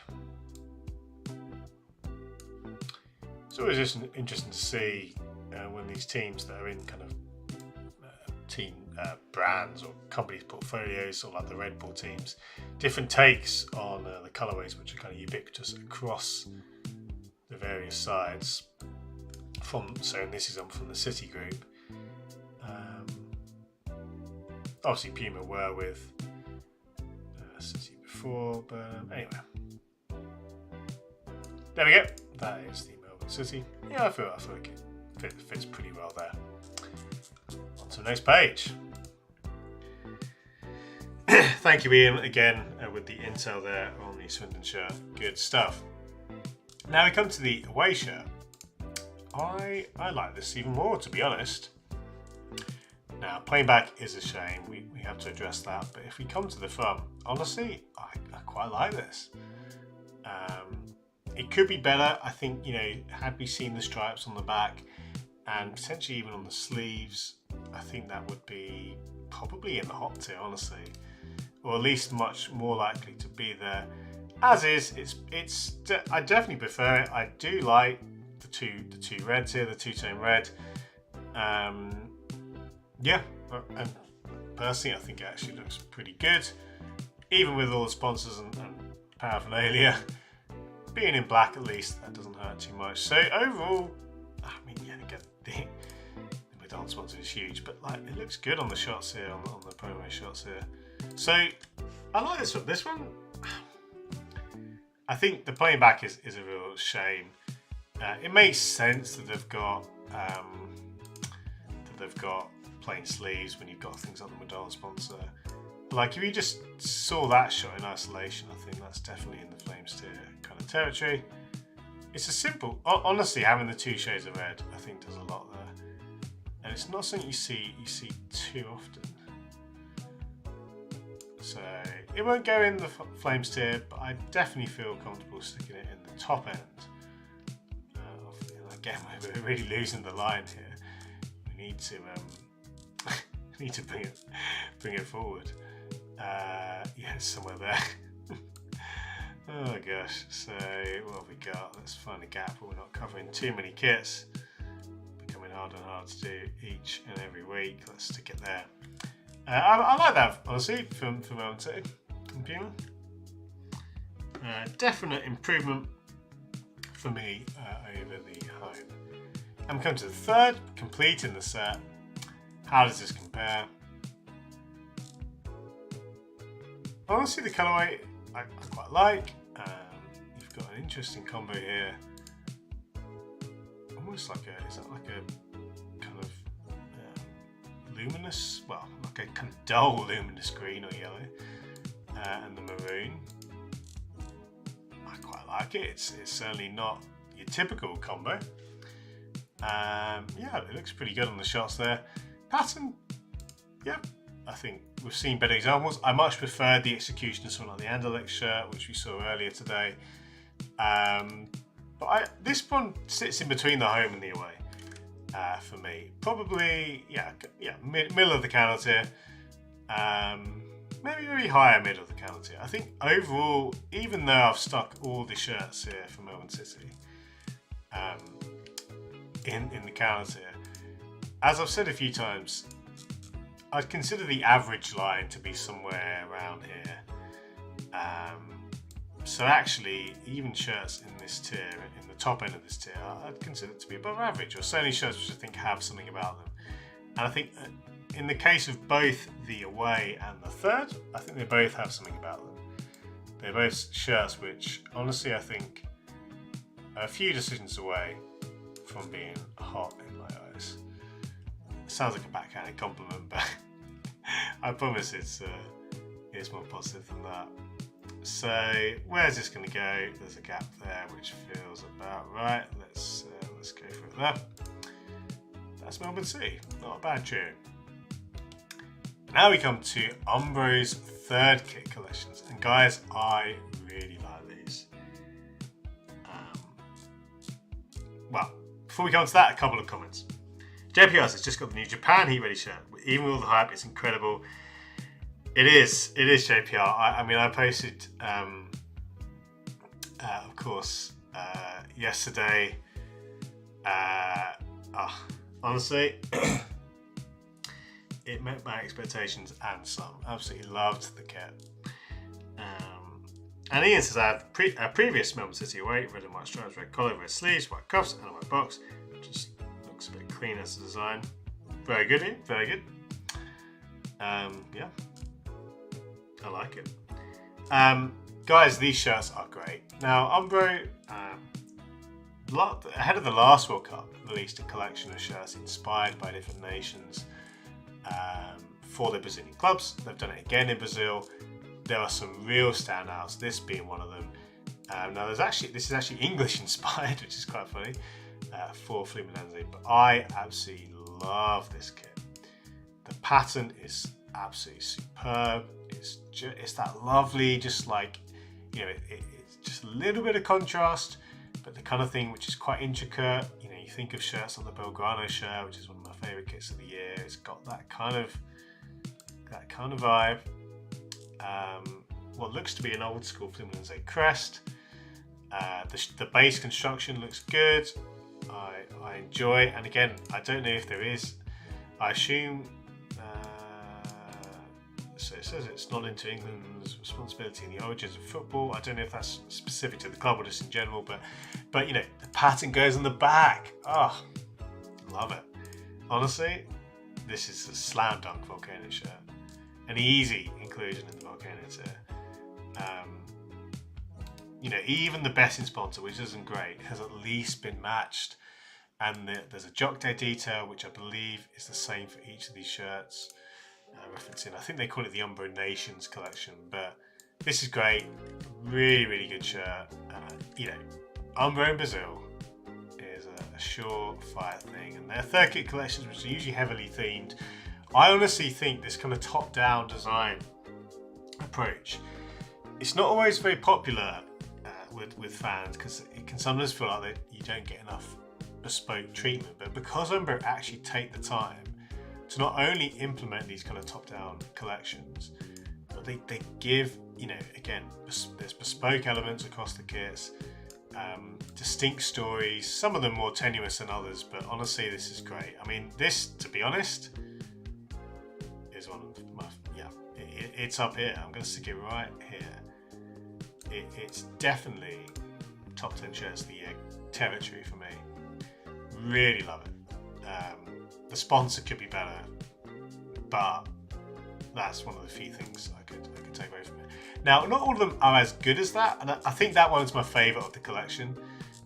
It's always just interesting to see when these teams that are in kind of team brands or companies' portfolios, or like the Red Bull teams, different takes on the colourways, which are kind of ubiquitous across the various sides. So in this example, from the City group, obviously Puma were with City before, but anyway, there we go. That is the Melbourne City. Yeah, I feel like it fits pretty well there. On to the next page. Thank you, Ian, again with the intel there on the Swindon shirt. Good stuff. Now we come to the away shirt. I like this even more, to be honest. Now, playing back is a shame. We have to address that. But if we come to the front, honestly, I quite like this. It could be better. I think, had we seen the stripes on the back and potentially even on the sleeves, I think that would be probably in the hot tier, honestly. Or at least much more likely to be there. As is, I definitely prefer it. I do like the two reds here, the two-tone red. Yeah, and personally, I think it actually looks pretty good, even with all the sponsors and paraphernalia. Being in black, at least, that doesn't hurt too much. So overall, I mean, yeah, again, the Madonna sponsor is huge, but like it looks good on the shots here, on the promo shots here. So I like this one. This one, I think the playing back is a real shame. It makes sense that they've got plain sleeves when you've got things like the Madonna sponsor. But like if you just saw that shot in isolation, I think that's definitely in the Flames tier kind of territory. It's a simple, honestly, having the two shades of red, I think does a lot there, and it's not something you see too often. So it won't go in the Flames tier, but I definitely feel comfortable sticking it in the top end. Again, we're really losing the line here. We need to bring it forward. Yeah, it's somewhere there. Oh gosh. So what have we got? Let's find a gap where we're not covering too many kits. Becoming harder and harder to do each and every week. Let's stick it there. I like that, honestly, from Melbourne City and Puma. Definite improvement for me over the home. I'm coming to the third, completing the set. How does this compare? Honestly, the colourway I quite like. You've got an interesting combo here. Almost like is that like a kind of luminous, well, like a kind of dull luminous green or yellow, and the maroon. I quite like it. It's certainly not your typical combo. Yeah, it looks pretty good on the shots there. Pattern, yeah, I think we've seen better examples. I much prefer the execution of something like the Anderlecht shirt, which we saw earlier today. But this one sits in between the home and the away for me. Probably, yeah, middle of the counter tier. Maybe higher mid of the counter tier. I think overall, even though I've stuck all the shirts here from Melbourne City in the counter tier, as I've said a few times, I'd consider the average line to be somewhere around here. So actually, even shirts in this tier, in the top end of this tier, I'd consider it to be above average, or certainly shirts which I think have something about them. And I think in the case of both the away and the third, I think they both have something about them. They're both shirts which, honestly, I think are a few decisions away from being hot in my eyes. It sounds like a backhanded compliment, but I promise it's more positive than that. So where's this going to go? There's a gap there, which feels about right. Let's go for it there. That's Melbourne City. Not a bad tune. Now we come to Umbro's third kit collections, and guys, I really like these. Well, before we come on to that, a couple of comments. JPR says just got the new Japan Heat Ready shirt. Even with all the hype, it's incredible. It is JPR. I mean, I posted, of course, yesterday. Honestly, it met my expectations and some. Absolutely loved the kit. And Ian says I have a previous Melbourne City away, red and white stripes, red collar, red sleeves, white cuffs, and a white box. It just looks a bit clean as a design. Very good, Ian. Very good. Yeah. I like it. Guys, these shirts are great. Now, Umbro, ahead of the last World Cup, released a collection of shirts inspired by different nations for their Brazilian clubs. They've done it again in Brazil. There are some real standouts, this being one of them. Now, this is actually English inspired, which is quite funny, for Fluminense, but I absolutely love this kit. The pattern is absolutely superb. It's that lovely, just like, you know, it's just a little bit of contrast, but the kind of thing which is quite intricate. You know, you think of shirts like the Volcano shirt, which is one of my favourite kits of the year. It's got that kind of vibe. What looks to be an old school Fluminense crest. The base construction looks good. I enjoy, and again, I don't know if there is. I assume. So it says it's not into England's responsibility in the origins of football. I don't know if that's specific to the club or just in general, but you know, the pattern goes on the back. Oh, love it. Honestly, this is a slam dunk Volcano shirt. An easy inclusion in the Volcano tier. You know, even the best in sponsor, which isn't great, has at least been matched. And there's a Jock Day detail, which I believe is the same for each of these shirts. Referencing, I think they call it the Umbro Nations collection, but this is great. Really, really good shirt. You know, Umbro in Brazil is a surefire thing, and their third kit collections, which are usually heavily themed. I honestly think this kind of top-down design approach, it's not always very popular with fans, because it can sometimes feel like that you don't get enough bespoke treatment. But because Umbro actually take the time to not only implement these kind of top-down collections, but they give, you know, again, there's bespoke elements across the kits, distinct stories, some of them more tenuous than others, but honestly, this is great. I mean, this, to be honest, is one of my, it's up here. I'm going to stick it right here. It's definitely top 10 shirts of the year territory for me. Really love it. The sponsor could be better, but that's one of the few things I could take away from it. Now, not all of them are as good as that, and I think that one's my favourite of the collection.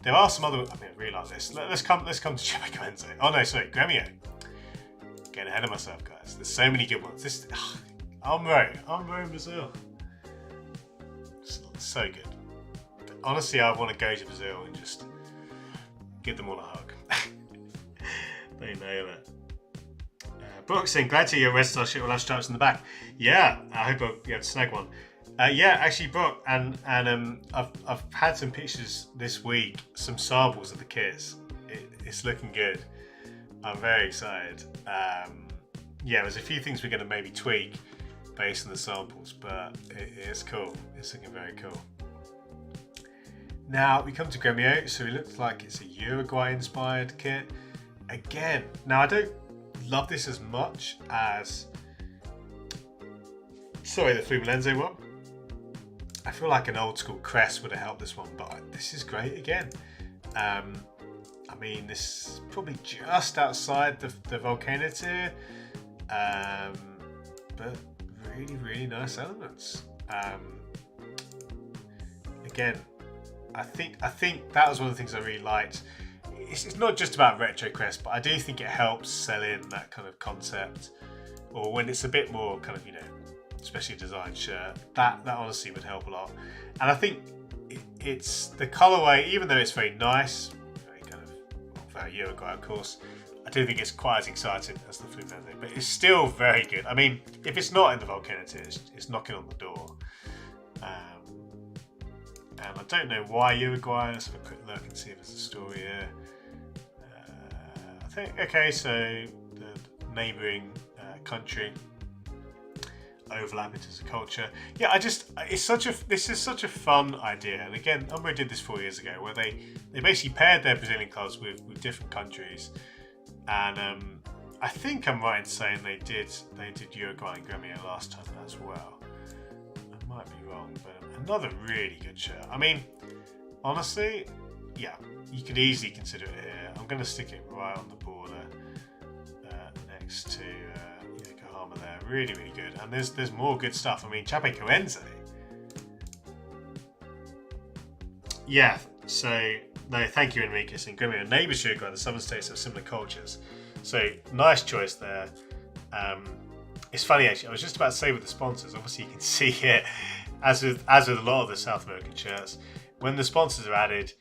There are some other. I mean, I realise this. Let's come to Chemical Enzo. Oh no, sorry, Gremio. Getting ahead of myself, guys. There's so many good ones. This Umbro in Brazil. So good. But honestly, I want to go to Brazil and just give them all a hug. They nail it. Brooke saying, glad to hear your Red Star shit will have stripes in the back. Yeah, I hope I'll be able to snag one. Yeah, actually, Brooke, and I've had some pictures this week, some samples of the kits. It's looking good. I'm very excited. Yeah, there's a few things we're going to maybe tweak based on the samples, but it's cool. It's looking very cool. Now we come to Gremio, so it looks like it's a Uruguay-inspired kit. Again, now I don't love this as much as Sorry, the Fluminense one. I feel like an old school crest would have helped this one, but this is great again. I mean, this is probably just outside the volcano tier, but really, really nice elements. Again, I think that was one of the things I really liked. It's not just about retro crest, but I do think it helps sell in that kind of concept, or when it's a bit more kind of, you know, especially a design shirt, that honestly would help a lot. And I think it's the colorway, even though it's very nice, very kind of very Uruguay, of course, I do think it's quite as exciting as the Fluminense, but it's still very good. I mean, if it's not in the volcano tier, it's knocking on the door. And I don't know why Uruguay. Let's have a quick look and see if there's a story here. I think, okay, so the neighbouring country overlapping as a culture. Yeah, this is such a fun idea. And again, Umbro did this 4 years ago, where they basically paired their Brazilian clubs with different countries. And I think I'm right in saying they did Uruguay and Gremio last time as well. I might be wrong, but another really good shirt. I mean, honestly, yeah, you could easily consider it here. I'm going to stick it right on the border next to Yokohama there. Really, really good. And there's more good stuff. I mean, Chapecoense. Yeah, so, no, thank you, Enriquez and Gremio. Neighbours Uruguay, the southern states have similar cultures. So, nice choice there. It's funny, actually, I was just about to say with the sponsors, obviously you can see it, as with a lot of the South American shirts, when the sponsors are added,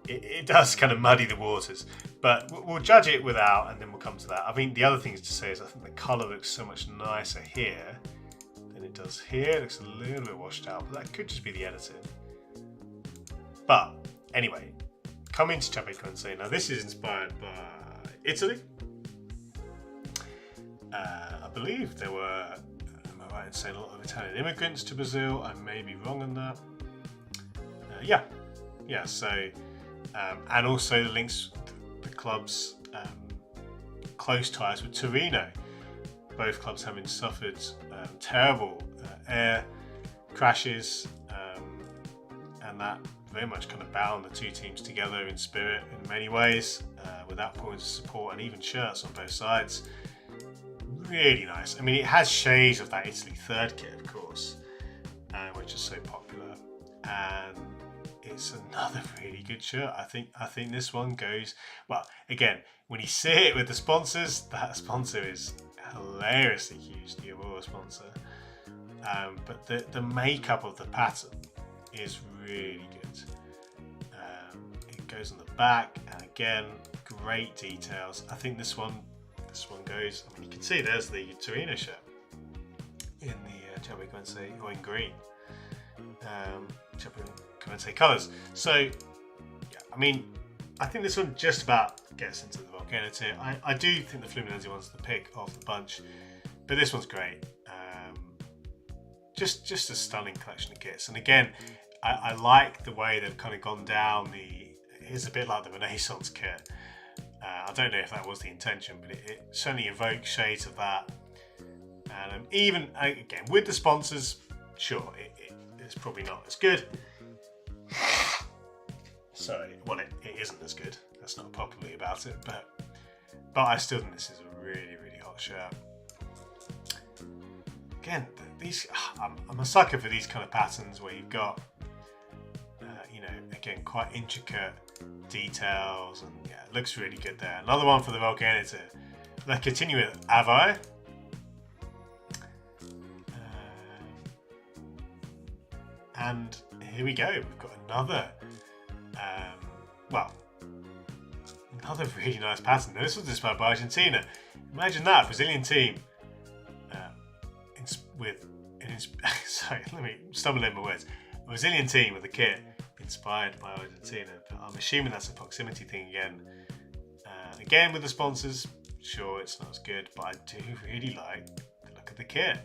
it does kind of muddy the waters. But we'll judge it without, and then we'll come to that. I mean, the other thing to say is I think the colour looks so much nicer here than it does here. It looks a little bit washed out, but that could just be the editing. But anyway, coming to Chapecoense. Now this is inspired by Italy. I believe there were, am I right in saying, a lot of Italian immigrants to Brazil? I may be wrong on that. Yeah. So, and also the links, the club's close ties with Torino. Both clubs having suffered terrible air crashes, and that very much kind of bound the two teams together in spirit in many ways, without points of support and even shirts on both sides. Really nice. I mean, it has shades of that Italy third kit, of course, which is so popular, and it's another really good shirt. I think this one goes well. Again, when you see it with the sponsors, that sponsor is hilariously huge, the Aurora sponsor. But the makeup of the pattern is really good. It goes on the back, and again, great details. I think this one goes. I mean, you can see there's the Torino shirt in the Chapecoense, or in green. Chapecoense colours. So, yeah, I mean, I think this one just about gets into the volcano tier. I do think the Fluminense one's the pick of the bunch, but this one's great. Just a stunning collection of kits. And again, I like the way they've kind of gone down it's a bit like the Renaissance kit. I don't know if that was the intention, but it certainly evokes shades of that. And even, again, with the sponsors, sure, it's probably not as good. Sorry, well, it isn't as good. That's not popularly about it, but I still think this is a really, really hot shirt. Again, I'm a sucker for these kind of patterns where you've got, again, quite intricate details, and yeah, it looks really good there. Another one for the volcano tier. Let's continue with Avai. And here we go. We've got another, another really nice pattern. This was inspired by Argentina. Imagine that, Brazilian team sorry, let me stumble in my words. A Brazilian team with a kit inspired by Argentina, but I'm assuming that's a proximity thing again. Again, with the sponsors, sure, it's not as good, but I do really like the look of the kit.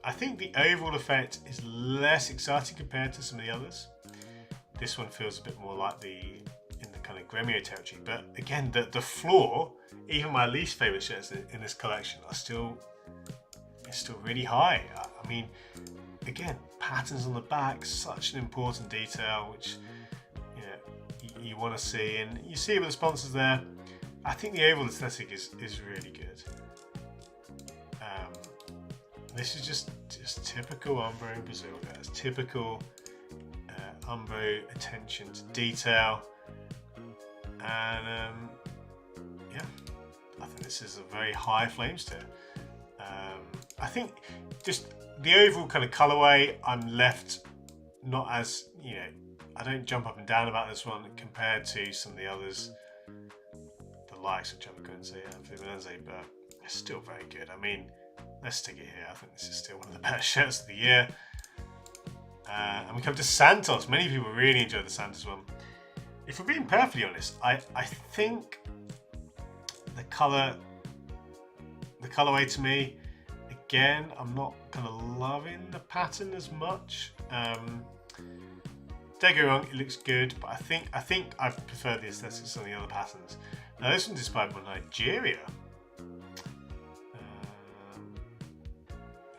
I think the overall effect is less exciting compared to some of the others. This one feels a bit more like in the kind of Gremio territory, but again, the floor, even my least favourite shirts in this collection, it's still really high. I mean, again, patterns on the back, such an important detail, which you want to see, and you see it with the sponsors there. I think the oval aesthetic is really good. This is just typical Umbro in Brazil, guys. Typical Umbro attention to detail, and yeah, I think this is a very high flames tier. I think just the overall kind of colorway, I'm left not as, I don't jump up and down about this one compared to some of the others, the likes of Chapecoense and Fluminense, but it's still very good. I mean, let's stick it here. I think this is still one of the better shirts of the year. And we come to Santos. Many people really enjoyed the Santos one. If we're being perfectly honest, I think the colorway to me, again, I'm not kind of loving the pattern as much. Don't get me wrong, it looks good, but I think I prefer the aesthetics on the other patterns. Now this one's inspired by Nigeria.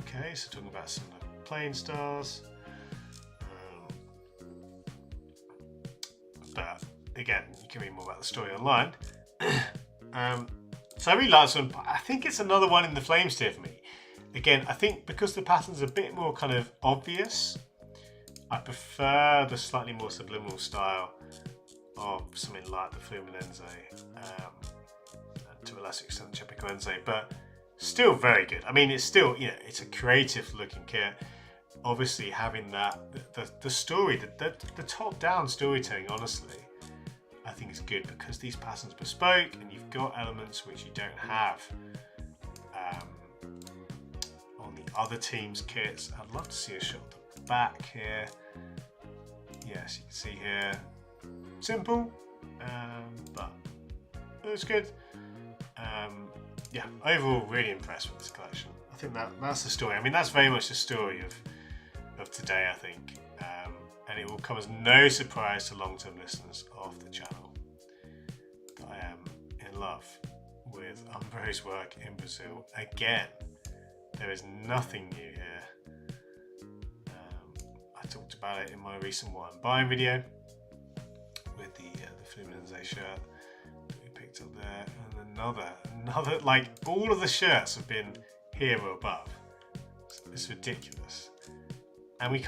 Okay, so talking about some of the playing stars. But again, you can read more about the story online. So I really like this one, but I think it's another one in the flames tier for me. Again, I think because the pattern's a bit more kind of obvious, I prefer the slightly more subliminal style of something like the Fluminense, and to a lesser extent the Chapecoense, but still very good. I mean, it's still, it's a creative looking kit. Obviously having that, the story, the top-down storytelling, honestly, I think is good because these patterns are bespoke and you've got elements which you don't have on the other team's kits. I'd love to see a shot of the back here. Yes, you can see here, simple, but it was good. Yeah, overall really impressed with this collection. I think that's the story. I mean, that's very much the story of today, I think. And it will come as no surprise to long-term listeners of the channel that I am in love with Umbro's work in Brazil. Again, there is nothing new here. I talked about it in my recent What I'm Buying video with the Fluminense shirt that we picked up there, and another, like all of the shirts have been here or above. It's ridiculous. And we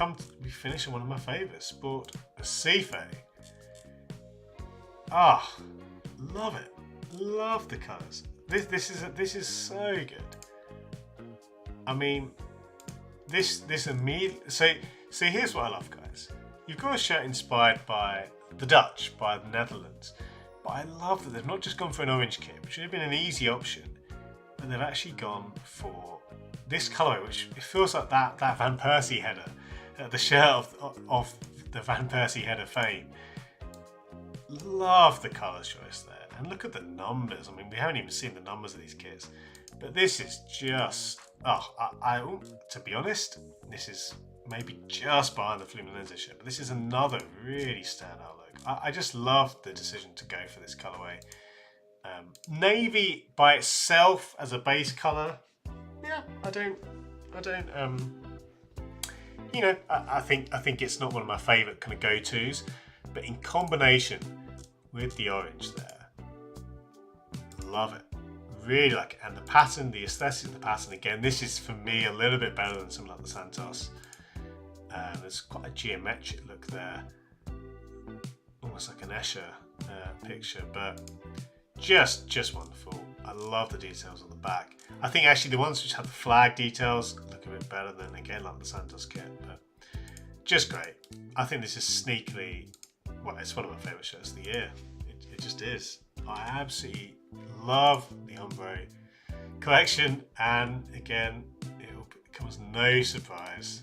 finish on one of my favourites, Sport Recife. Love it. Love the colours. This is so good. I mean, this immediately. So here's what I love, guys. You've got a shirt inspired by the Dutch, by the Netherlands, but I love that they've not just gone for an orange kit, which would have been an easy option, but they've actually gone for this colour, which it feels like that Van Persie header, the shirt of the Van Persie header fame. Love the colour choice there, and look at the numbers. I mean, we haven't even seen the numbers of these kits, but this is just, to be honest, this is maybe just behind the Fluminense shirt, but this is another really standout look. I just love the decision to go for this colourway. Navy by itself as a base colour, yeah, I think it's not one of my favourite kind of go-tos, but in combination with the orange there, love it. Really like it. And the pattern, the aesthetic of the pattern, again, this is for me a little bit better than something like the Santos. There's quite a geometric look there, almost like an Escher picture, but just wonderful. I love the details on the back. I think actually the ones which have the flag details look a bit better than, again, like the Santos kit, but just great. I think this is sneakily, well, it's one of my favourite shirts of the year. It just is. I absolutely love the Umbro collection, and again, it will come as no surprise.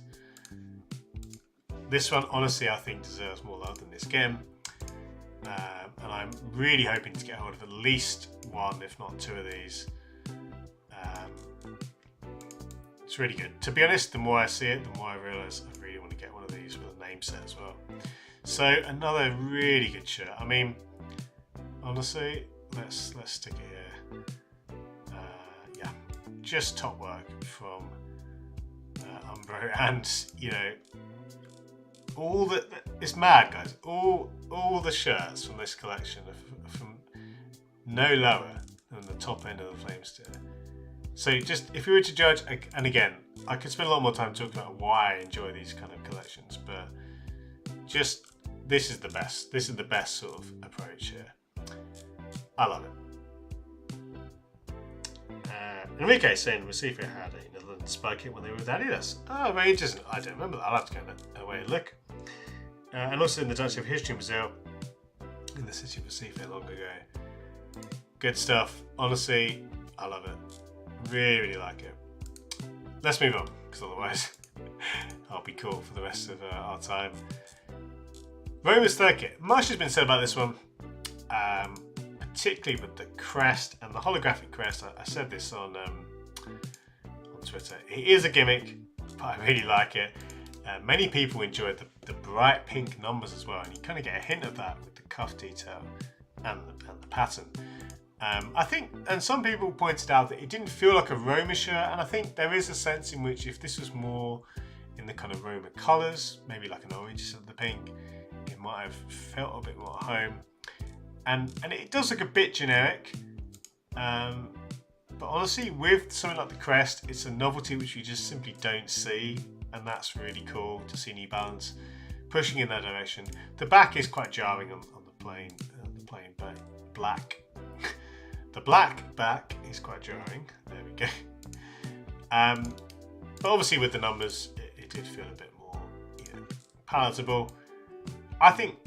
This one, honestly, I think deserves more love than this game, and I'm really hoping to get hold of at least one, if not two of these. It's really good. To be honest, the more I see it, the more I realise I really want to get one of these with a name set as well. So another really good shirt. I mean, honestly, let's stick it here. Yeah, just top work from Umbro, and it's mad, guys. All the shirts from this collection are from no lower than the top end of the Flames tier. So just if you were to judge, and again, I could spend a lot more time talking about why I enjoy these kind of collections, but just this is the best. This is the best sort of approach here. I love it. Enrique saying Recife had a Netherlands spy kit when they were with Adidas. Oh, very interesting. I don't remember that. I'll have to go away and look. And also in the Dutch History Museum in the city of Recife long ago. Good stuff. Honestly, I love it. Really, really like it. Let's move on, because otherwise I'll be cool for the rest of our time. Roma's third kit. Much has been said about this one. Particularly with the crest and the holographic crest. I said this on Twitter. It is a gimmick, but I really like it. Many people enjoyed the bright pink numbers as well, and you kind of get a hint of that with the cuff detail and the pattern. I think, and some people pointed out that it didn't feel like a Roma shirt, and I think there is a sense in which if this was more in the kind of Roma colours, maybe like an orange instead of the pink, it might have felt a bit more at home. And it does look a bit generic, but honestly, with something like the crest, it's a novelty which we just simply don't see, and that's really cool to see New Balance pushing in that direction. The back is quite jarring on the plain black. The black back is quite jarring. There we go. But obviously, with the numbers, it did feel a bit more palatable. I think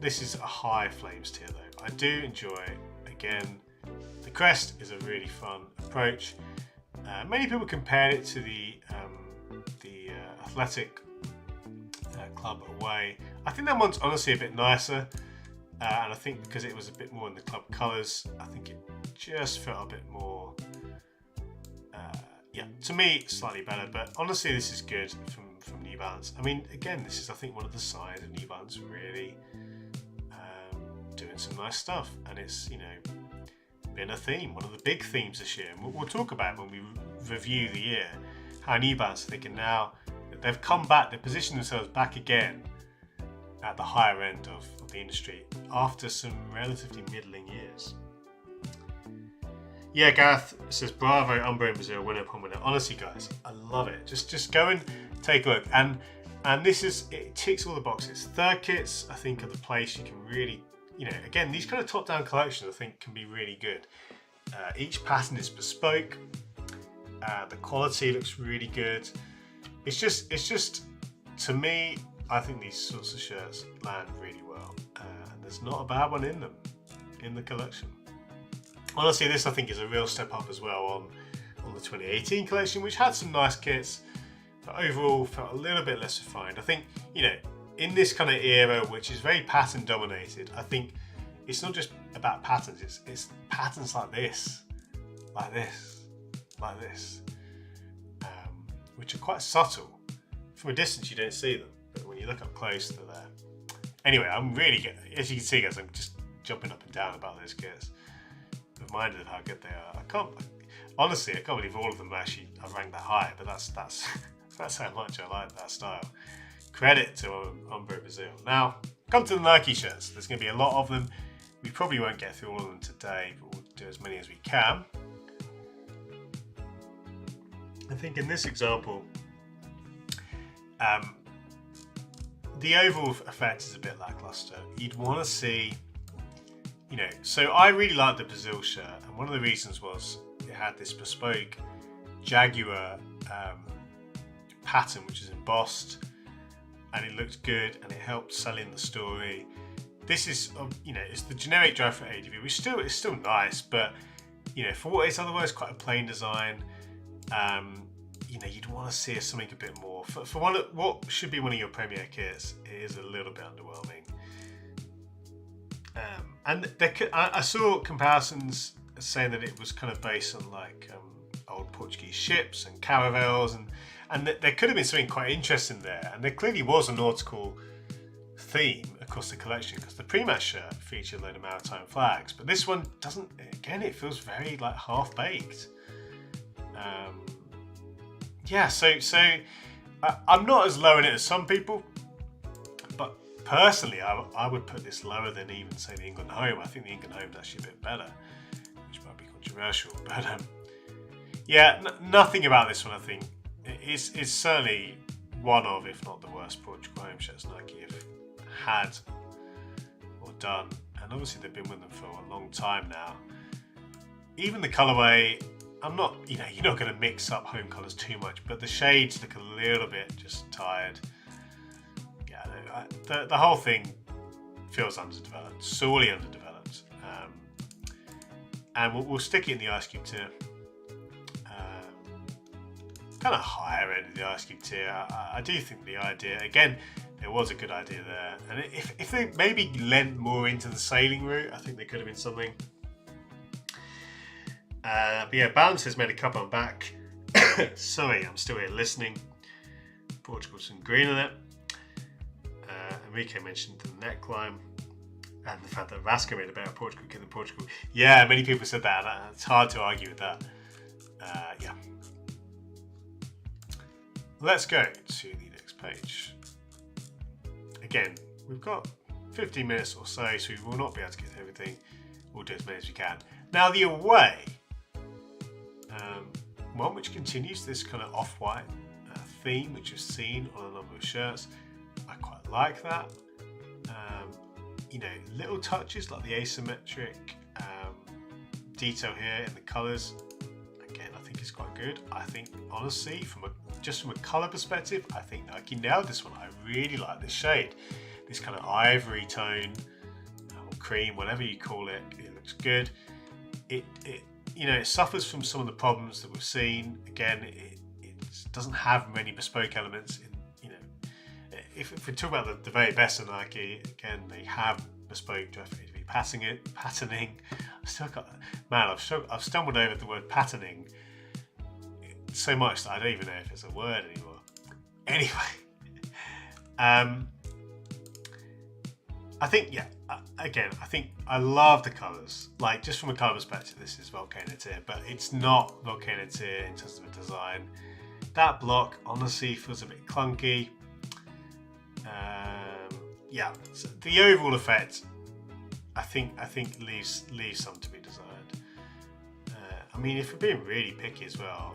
this is a high Flames tier though. I do enjoy, again, the crest is a really fun approach. Many people compared it to the Athletic Club away. I think that one's honestly a bit nicer, and I think because it was a bit more in the club colours, I think it just felt a bit more, to me, slightly better. But honestly, this is good from New Balance. I mean, again, this is, I think, one of the signs of New Balance really doing some nice stuff, and it's been a theme, one of the big themes this year, and we'll talk about when we review the year, how New Balance are thinking now that they've come back, they've positioned themselves back again at the higher end of the industry after some relatively middling years. Yeah, Gareth says bravo, Umbro in Brazil, winner upon winner. Honestly, guys, I love it. Just go and take a look, and it ticks all the boxes. Third kits, I think, are the place you can really, again, these kind of top-down collections, I think, can be really good. Each pattern is bespoke. The quality looks really good. It's just, to me, I think these sorts of shirts land really well. And there's not a bad one in them, in the collection. Honestly, this, I think, is a real step up as well on the 2018 collection, which had some nice kits, but overall felt a little bit less refined. I think, in this kind of era, which is very pattern dominated, I think it's not just about patterns, it's patterns like this, which are quite subtle. From a distance you don't see them, but when you look up close they're there. Anyway, I'm really good. As you can see, guys, I'm just jumping up and down about those kits, reminded of how good they are. I can't believe all of them actually are ranked that high, but that's how much I like that style. Credit to Umbro Brazil. Now, come to the Nike shirts. There's going to be a lot of them. We probably won't get through all of them today, but we'll do as many as we can. I think in this example, the overall effect is a bit lackluster. You'd want to see, so I really liked the Brazil shirt, and one of the reasons was it had this bespoke Jaguar pattern, which is embossed, and it looked good, and it helped sell in the story. This is, it's the generic dry fit ADV, which is still nice, but for what is otherwise quite a plain design, you'd want to see something a bit more. For what should be one of your premier kits, it is a little bit underwhelming. And I saw comparisons saying that it was kind of based on old Portuguese ships and caravels, and there could have been something quite interesting there. And there clearly was a nautical theme across the collection, because the pre-match shirt featured a load of maritime flags, but this one doesn't. Again, it feels very half-baked. So I'm not as low in it as some people, but personally, I would put this lower than even, say, the England Home. I think the England Home is actually a bit better, which might be controversial. But yeah, nothing about this one, I think, is certainly one of, if not the worst, Portugal home shirts Nike have had or done. And obviously they've been with them for a long time now. Even the colourway, I'm not, you're not going to mix up home colours too much, but the shades look a little bit just tired. Yeah, the whole thing feels underdeveloped, sorely underdeveloped. And we'll stick it in the Ice Cube tier. Kind of higher end of the Ice Cube tier. I do think the idea, again, there was a good idea there. And if they maybe lent more into the sailing route, I think there could have been something. But yeah, Balance has made a couple on back. Sorry, I'm still here listening. Portugal's some green on it. Enrique mentioned the neckline and the fact that Vasco made a better Portugal kit than Portugal. Yeah, many people said that. It's hard to argue with that. Yeah. Let's go to the next page. Again, we've got 15 minutes or so we will not be able to get to everything. We'll do as many as we can. Now the away, one which continues this kind of off-white theme, which is seen on a number of shirts. I quite like that. Little touches like the asymmetric detail here in the colours. Again, I think it's quite good. I think, honestly, from a colour perspective, I think Nike nailed this one. I really like this shade. This kind of ivory tone, or cream, whatever you call it. It looks good. It suffers from some of the problems that we've seen. Again, it doesn't have many bespoke elements. If we talk about the very best of Nike, again, they have bespoke FPV patterning. I've stumbled over the word patterning so much that I don't even know if it's a word anymore. Anyway, I think, I think I love the colours. Like, just from a colour perspective, this is Volcano tier, but it's not Volcano tier in terms of a design. That block honestly feels a bit clunky. So the overall effect, I think leaves some to be desired. If we're being really picky as well,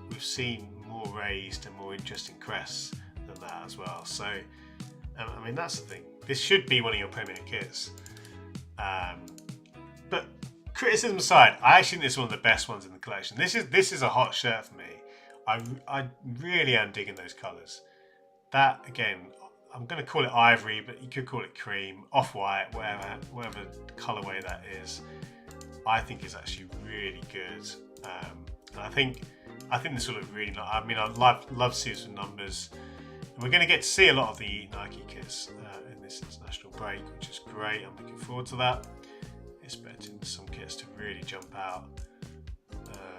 we've seen more raised and more interesting crests than that as well. So, that's the thing. This should be one of your premier kits. But criticism aside, I actually think this is one of the best ones in the collection. This is a hot shirt for me. I really am digging those colours. That, again, I'm going to call it ivory, but you could call it cream, off-white, whatever colourway that is. I think is actually really good. And I think this will look really nice. I'd love to see this with numbers. And we're going to get to see a lot of the Nike kits in this international break, which is great. I'm looking forward to that. Expecting some kits to really jump out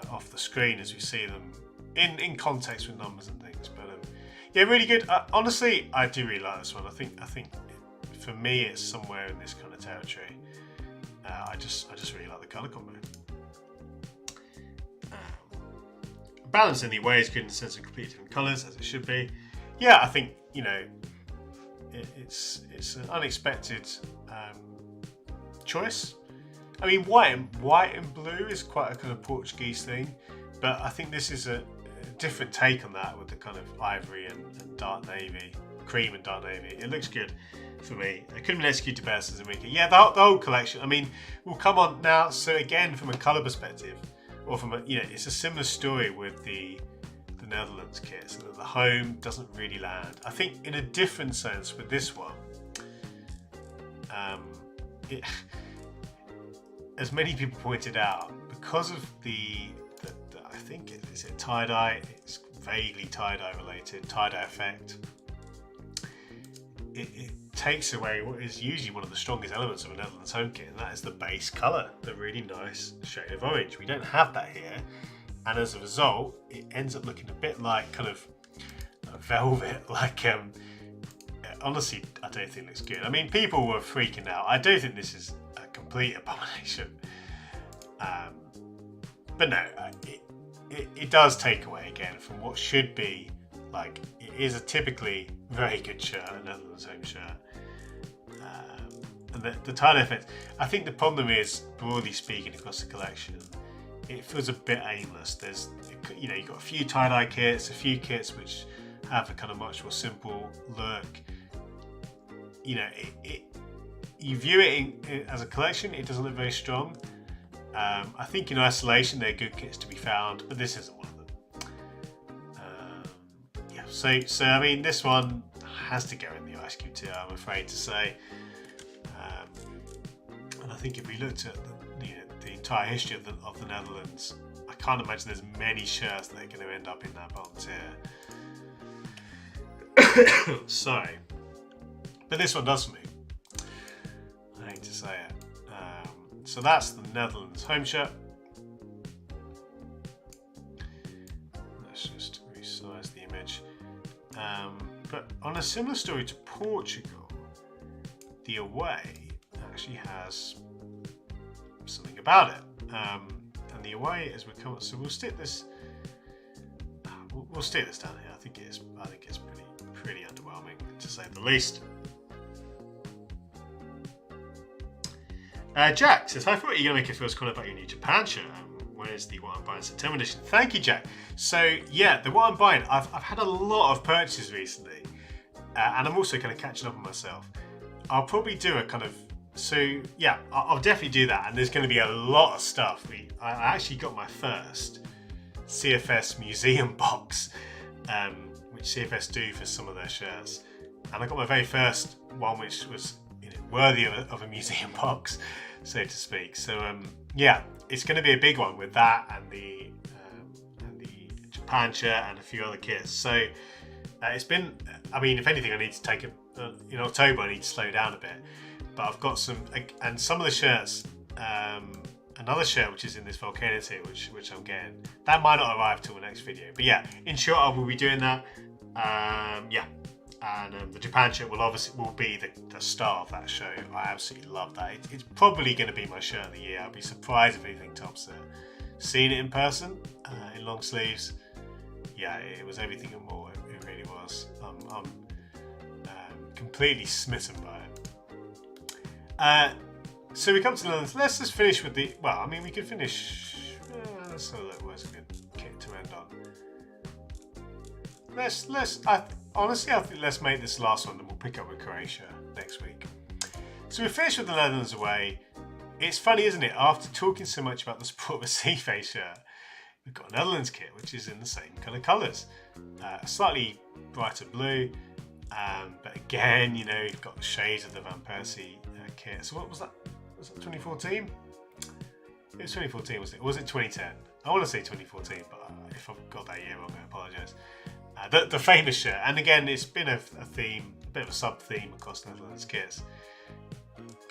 off the screen as we see them in context with numbers and things. But yeah, really good. Honestly, I do really like this one. I think for me, it's somewhere in this kind of territory. I just really like the colour combo. Balance anyway is good in the sense of completely different colours, as it should be. Yeah, I think it's an unexpected choice. White and blue is quite a kind of Portuguese thing, but I think this is a different take on that with the kind of ivory and dark navy, cream and dark navy. It looks good for me. It couldn't be executed better as Enrique. Yeah, the whole collection. We'll come on now. So again, from a colour perspective, or from it's a similar story with the Netherlands kit. So that the home doesn't really land. I think in a different sense with this one, as many people pointed out, because of I think is it tie-dye? It's vaguely tie-dye related, tie-dye effect. It takes away what is usually one of the strongest elements of a Netherlands home kit, and that is the base colour, the really nice shade of orange. We don't have that here, and as a result, it ends up looking a bit like kind of velvet. Honestly, I don't think it looks good. People were freaking out. I don't think this is a complete abomination. But no, it does take away again from what should be like. It is a typically very good shirt, a Netherlands home shirt. And the tie-dye effect, I think the problem is, broadly speaking, across the collection, it feels a bit aimless. There's, you know, you've got a few tie-dye kits, a few kits which have a kind of much more simple look. You know, you view it as a collection, it doesn't look very strong. I think in isolation they're good kits to be found, but this isn't one of them. Yeah, so I mean, this one has to go in the Ice Cube tier, I'm afraid to say. And I think if we looked at the entire history of the Netherlands, I can't imagine there's many shirts that are going to end up in that bottom tier. Sorry, but this one does for me. I hate to say it. So that's the Netherlands home shirt. Let's just resize the image. But on a similar story to Portugal, the away actually has something about it. And the away, as we come, so we'll stick this. We'll stick this down here. I think it's pretty underwhelming, to say the least. Jack says, I thought you were going to make a first comment about your new Japan shirt. When is the What I'm Buying September edition? Thank you, Jack. So yeah, the What I'm Buying, I've had a lot of purchases recently, and I'm also kind of catching up on myself. I'll probably do a kind of, so yeah, I'll definitely do that, and there's going to be a lot of stuff. I actually got my first Cfs Museum Box, which CFS do for some of their shirts, and I got my very first one which was, you know, worthy of a museum box, so to speak. So yeah, it's going to be a big one with that and the Japan shirt and a few other kits. So it's been, I mean, if anything, I need to take in October I need to slow down a bit, but I've got some, and some of the shirts, another shirt which is in this volcano tier, which I'm getting, that might not arrive till the next video, but yeah, in short, I will be doing that. Yeah, and the Japan shirt will be the star of that show. I absolutely love that. It's probably going to be my shirt of the year. I'd be surprised if anything tops it. Seeing it in person, in long sleeves, yeah, it was everything and more. It really was. I'm completely smitten by it. So we come to the Netherlands. Let's just finish with the. Well, I mean, we could finish. Let's have a look. Where's a good kit to end on? Honestly, I think let's make this last one, and we'll pick up with Croatia next week. So we finished with the Netherlands away. It's funny, isn't it? After talking so much about the Sport Recife shirt, we've got a Netherlands kit, which is in the same kind of colours. A slightly brighter blue, but again, you know, you've got the shades of the Van Persie kit. So what was that? Was that 2014? It was 2014, wasn't it? Or was it 2010? I want to say 2014, but if I've got that year wrong, I apologise. The famous shirt, and again, it's been a theme, a bit of a sub-theme across Netherlands kits.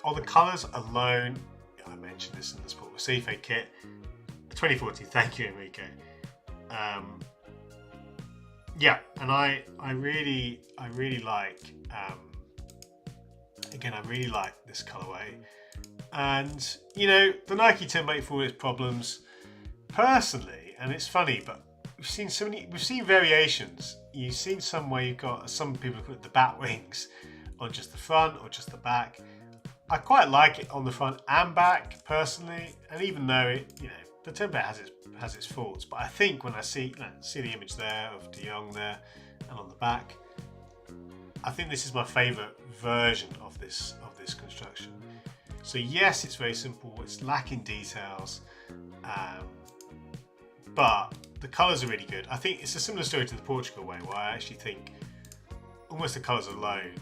All the colours alone, I mentioned this in the Sport Recife kit, 2014. Thank you, Enrique. Yeah, and I really like. Again, I really like this colourway, and you know, the Nike template for its problems, personally, and it's funny, but. We've seen variations. You've seen some where you've got some people put the bat wings on just the front or just the back. I quite like it on the front and back personally, and even though it, you know, the template has its faults, but I think when I see the image there of De Jong there and on the back, I think this is my favourite version of this construction. So yes, it's very simple. It's lacking details, but the colours are really good. I think it's a similar story to the Portugal way, where I actually think almost the colours alone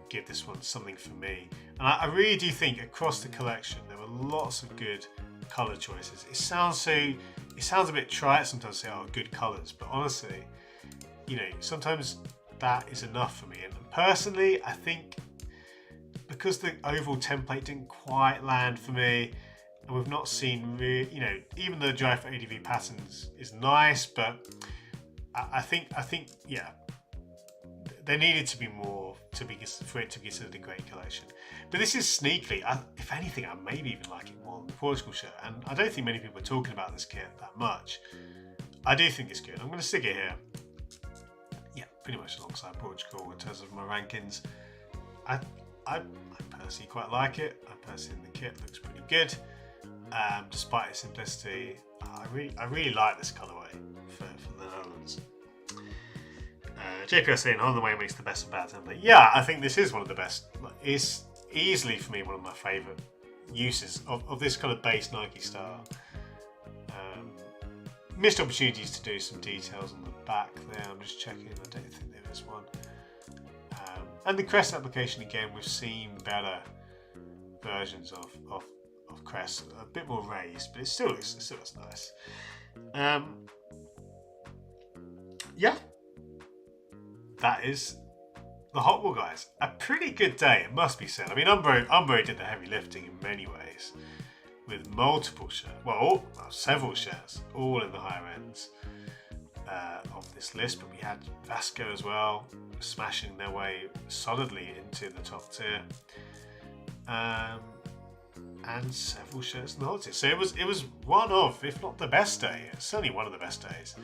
give this one something for me. And I really do think across the collection there were lots of good colour choices. It sounds a bit trite sometimes to say, oh, good colours, but honestly, you know, sometimes that is enough for me. And personally, I think because the overall template didn't quite land for me, and we've not seen, you know, even the Drive for ADV patterns is nice, but I think, yeah, there needed to be more for it to be considered a great collection. But this is sneakily, if anything, I maybe even like it more than the Portugal shirt. And I don't think many people are talking about this kit that much. I do think it's good. I'm going to stick it here. Yeah, pretty much alongside Portugal in terms of my rankings. I personally quite like it. I personally think the kit looks pretty good. Despite its simplicity, I really like this colourway for the Netherlands. JPS saying on the way makes the best of bad template. Yeah, I think this is one of the best. It's easily for me one of my favourite uses of this kind of base Nike style. Missed opportunities to do some details on the back there. I'm just checking. I don't think there is one. And the crest application again. We've seen better versions of crest, a bit more raised, but it still looks nice. Yeah, that is the Hot Wool, guys. A pretty good day, it must be said. I mean, Umbro did the heavy lifting in many ways, with multiple shirts, several shirts, all in the higher ends of this list. But we had Vasco as well, smashing their way solidly into the top tier, and several shirts in the hot tier. So it was one of, if not the best day, certainly one of the best days.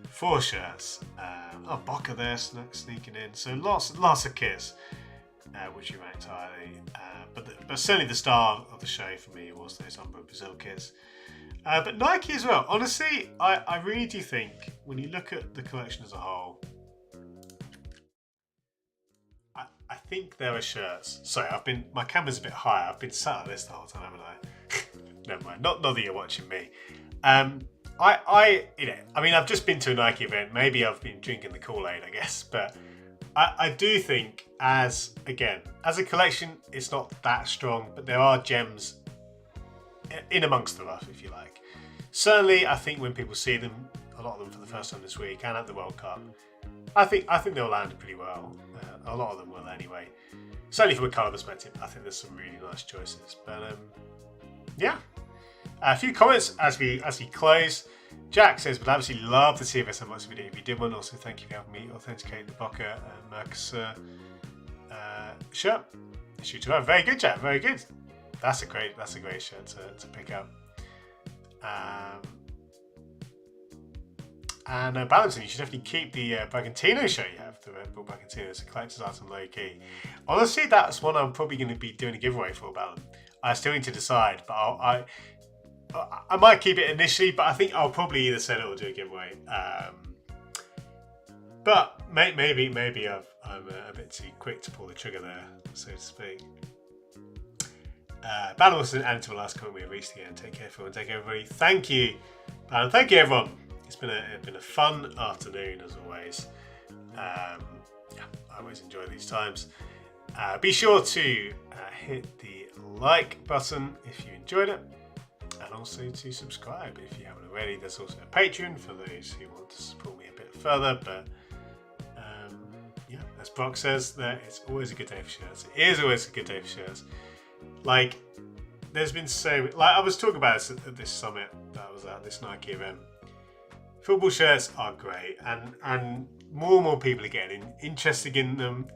4 shirts. Boca there sneaking in. So lots of kits, which you ranked highly. But certainly the star of the show for me was those Umbro Brazil kits. But Nike as well. Honestly, I really do think when you look at the collection as a whole, I think there are shirts. Sorry, my camera's a bit high. I've been sat at this the whole time, haven't I? Never mind. Not that you're watching me. I've just been to a Nike event. Maybe I've been drinking the Kool-Aid, I guess. But I do think, as a collection, it's not that strong. But there are gems in amongst the rough, if you like. Certainly, I think when people see them, a lot of them for the first time this week and at the World Cup, I think they'll land pretty well. A lot of them will anyway. Certainly from a colour perspective, I think there's some really nice choices. But yeah. A few comments as we close. Jack says, would absolutely love the Cfs Museum Box video if you did one. Also, thank you for helping me authenticate the Boca Mercosur shirt. Shoot you out. Very good, Jack. Very good. That's a great shirt to pick up. And balancing, you should definitely keep the Bragantino shirt you have. The Red Bull Bragantino. It's a collector's item, low key. Honestly, that's one I'm probably going to be doing a giveaway for, Balance. I still need to decide, but I might keep it initially, but I think I'll probably either sell it or do a giveaway. But maybe I'm a bit too quick to pull the trigger there, so to speak. Bannon was added to the last comment we have reached again. Take care, everyone. Take care, everybody. Thank you, Bannon. Thank you, everyone. It's been a fun afternoon as always. I always enjoy these times. Be sure to hit the like button if you enjoyed it, and also to subscribe if you haven't already. There's also a Patreon for those who want to support me a bit further. But as Brock says, it's always a good day for shirts. It is always a good day for shirts. Like, there's been I was talking about this at this summit that I was at, this Nike event. Football shirts are great, and more and more people are getting interested in them.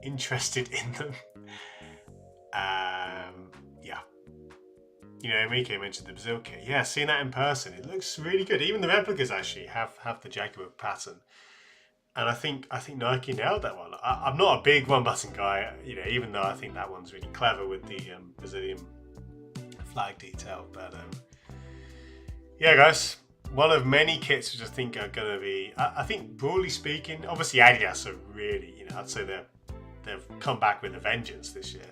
Enrique mentioned the Brazil kit. Yeah, seeing that in person, it looks really good. Even the replicas actually have the Jaguar pattern, and I think Nike nailed that one. I'm not a big one button guy, even though I think that one's really clever with the Brazilian flag detail. But yeah, guys. One of many kits which I think are going to be, I think broadly speaking, obviously Adidas are really, I'd say they've come back with a vengeance this year.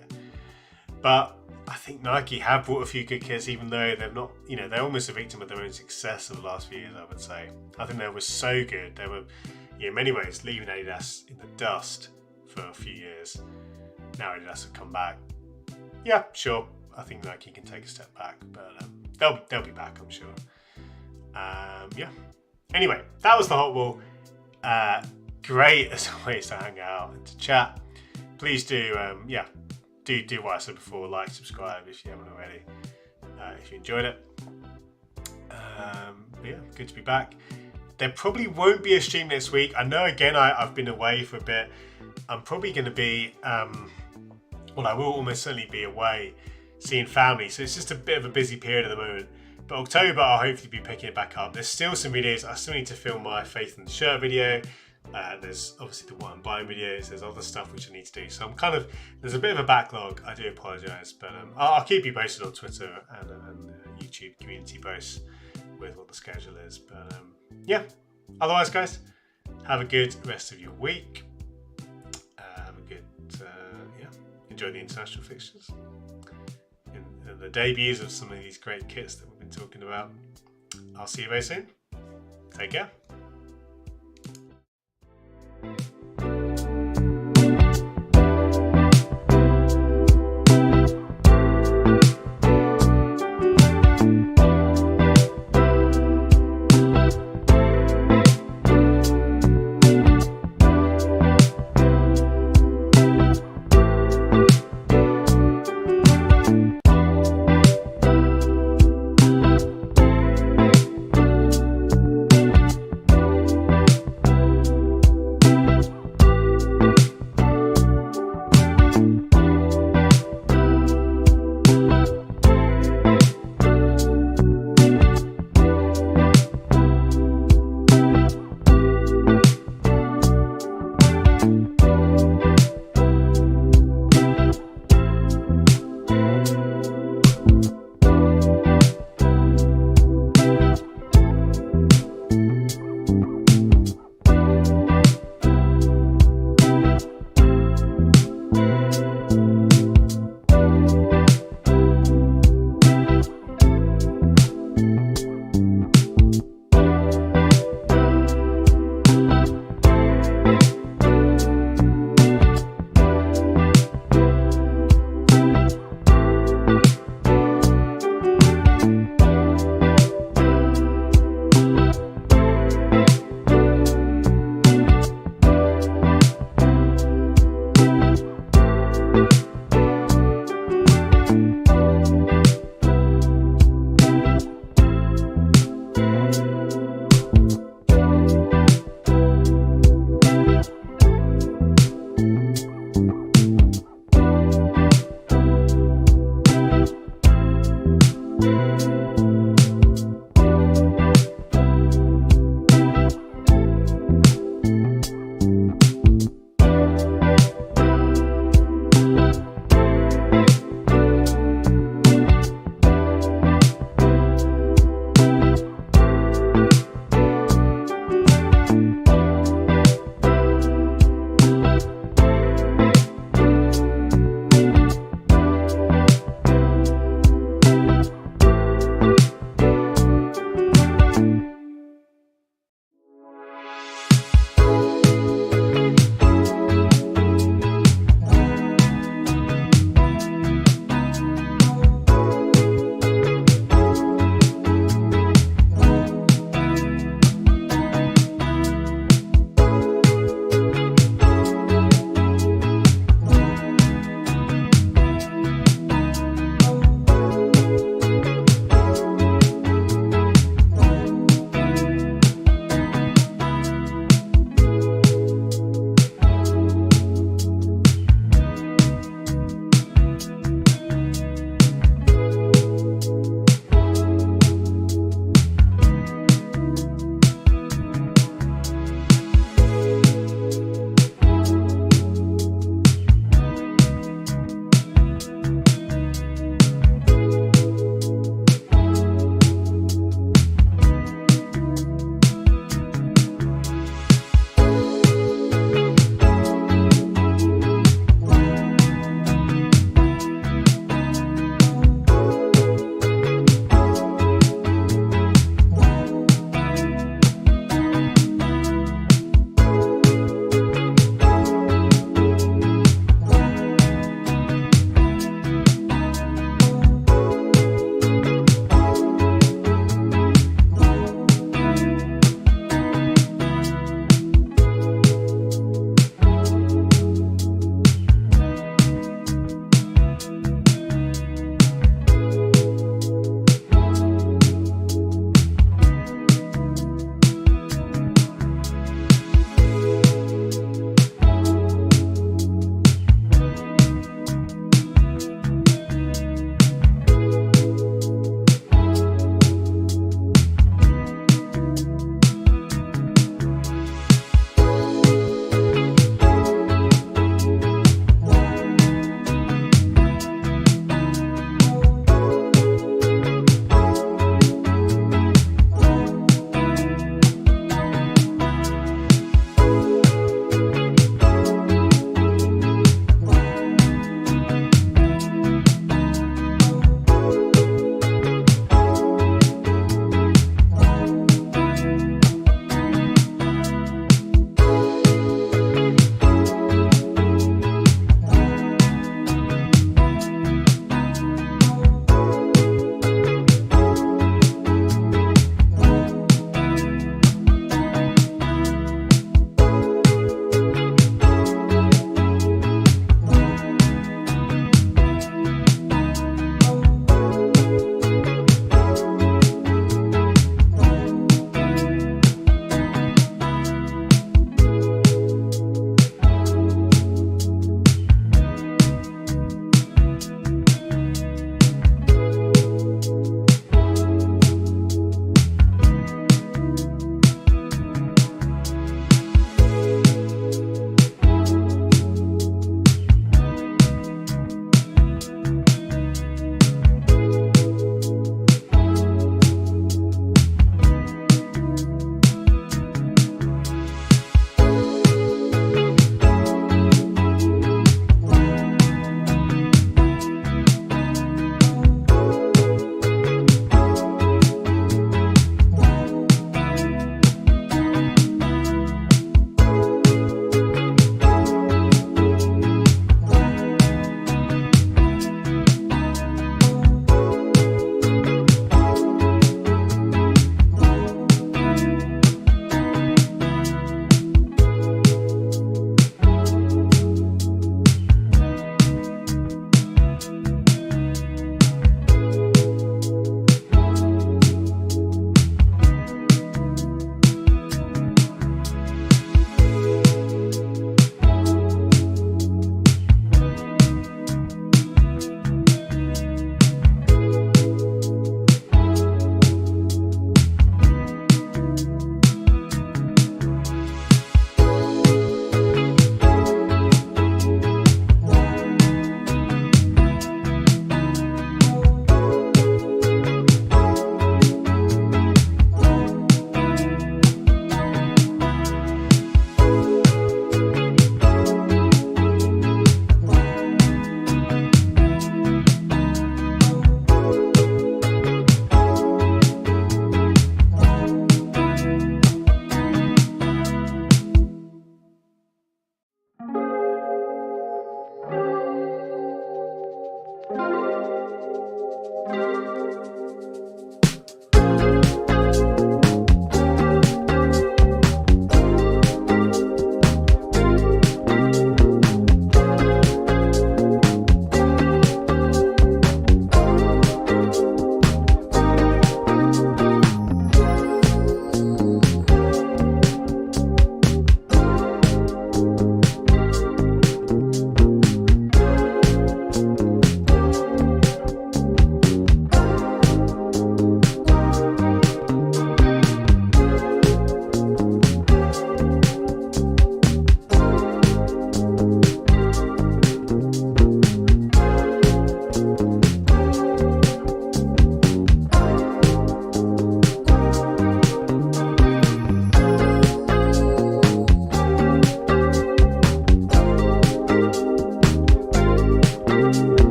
But I think Nike have brought a few good kits, even though they've not, they're almost a victim of their own success of the last few years, I would say. I think they were so good. They were, in many ways, leaving Adidas in the dust for a few years. Now Adidas have come back. Yeah, sure. I think Nike can take a step back, but they'll be back, I'm sure. Anyway, that was the Hot Wool. Great as always to hang out and to chat. Please do do what I said before, like, subscribe if you haven't already, if you enjoyed it. Good to be back. There probably won't be a stream next week. I know, again, I've been away for a bit. I'm probably going to be I will almost certainly be away seeing family, so it's just a bit of a busy period at the moment. But October, I'll hopefully be picking it back up. There's still some videos. I still need to film my Faith in the Shirt video. There's obviously the what I'm buying videos. There's other stuff which I need to do. So there's a bit of a backlog. I do apologise, but I'll keep you posted on Twitter and YouTube community posts with what the schedule is. But yeah, otherwise, guys, have a good rest of your week. Have a good, enjoy the international fixtures and the debuts of some of these great kits that we've been talking about. I'll see you very soon. Take care.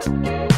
you.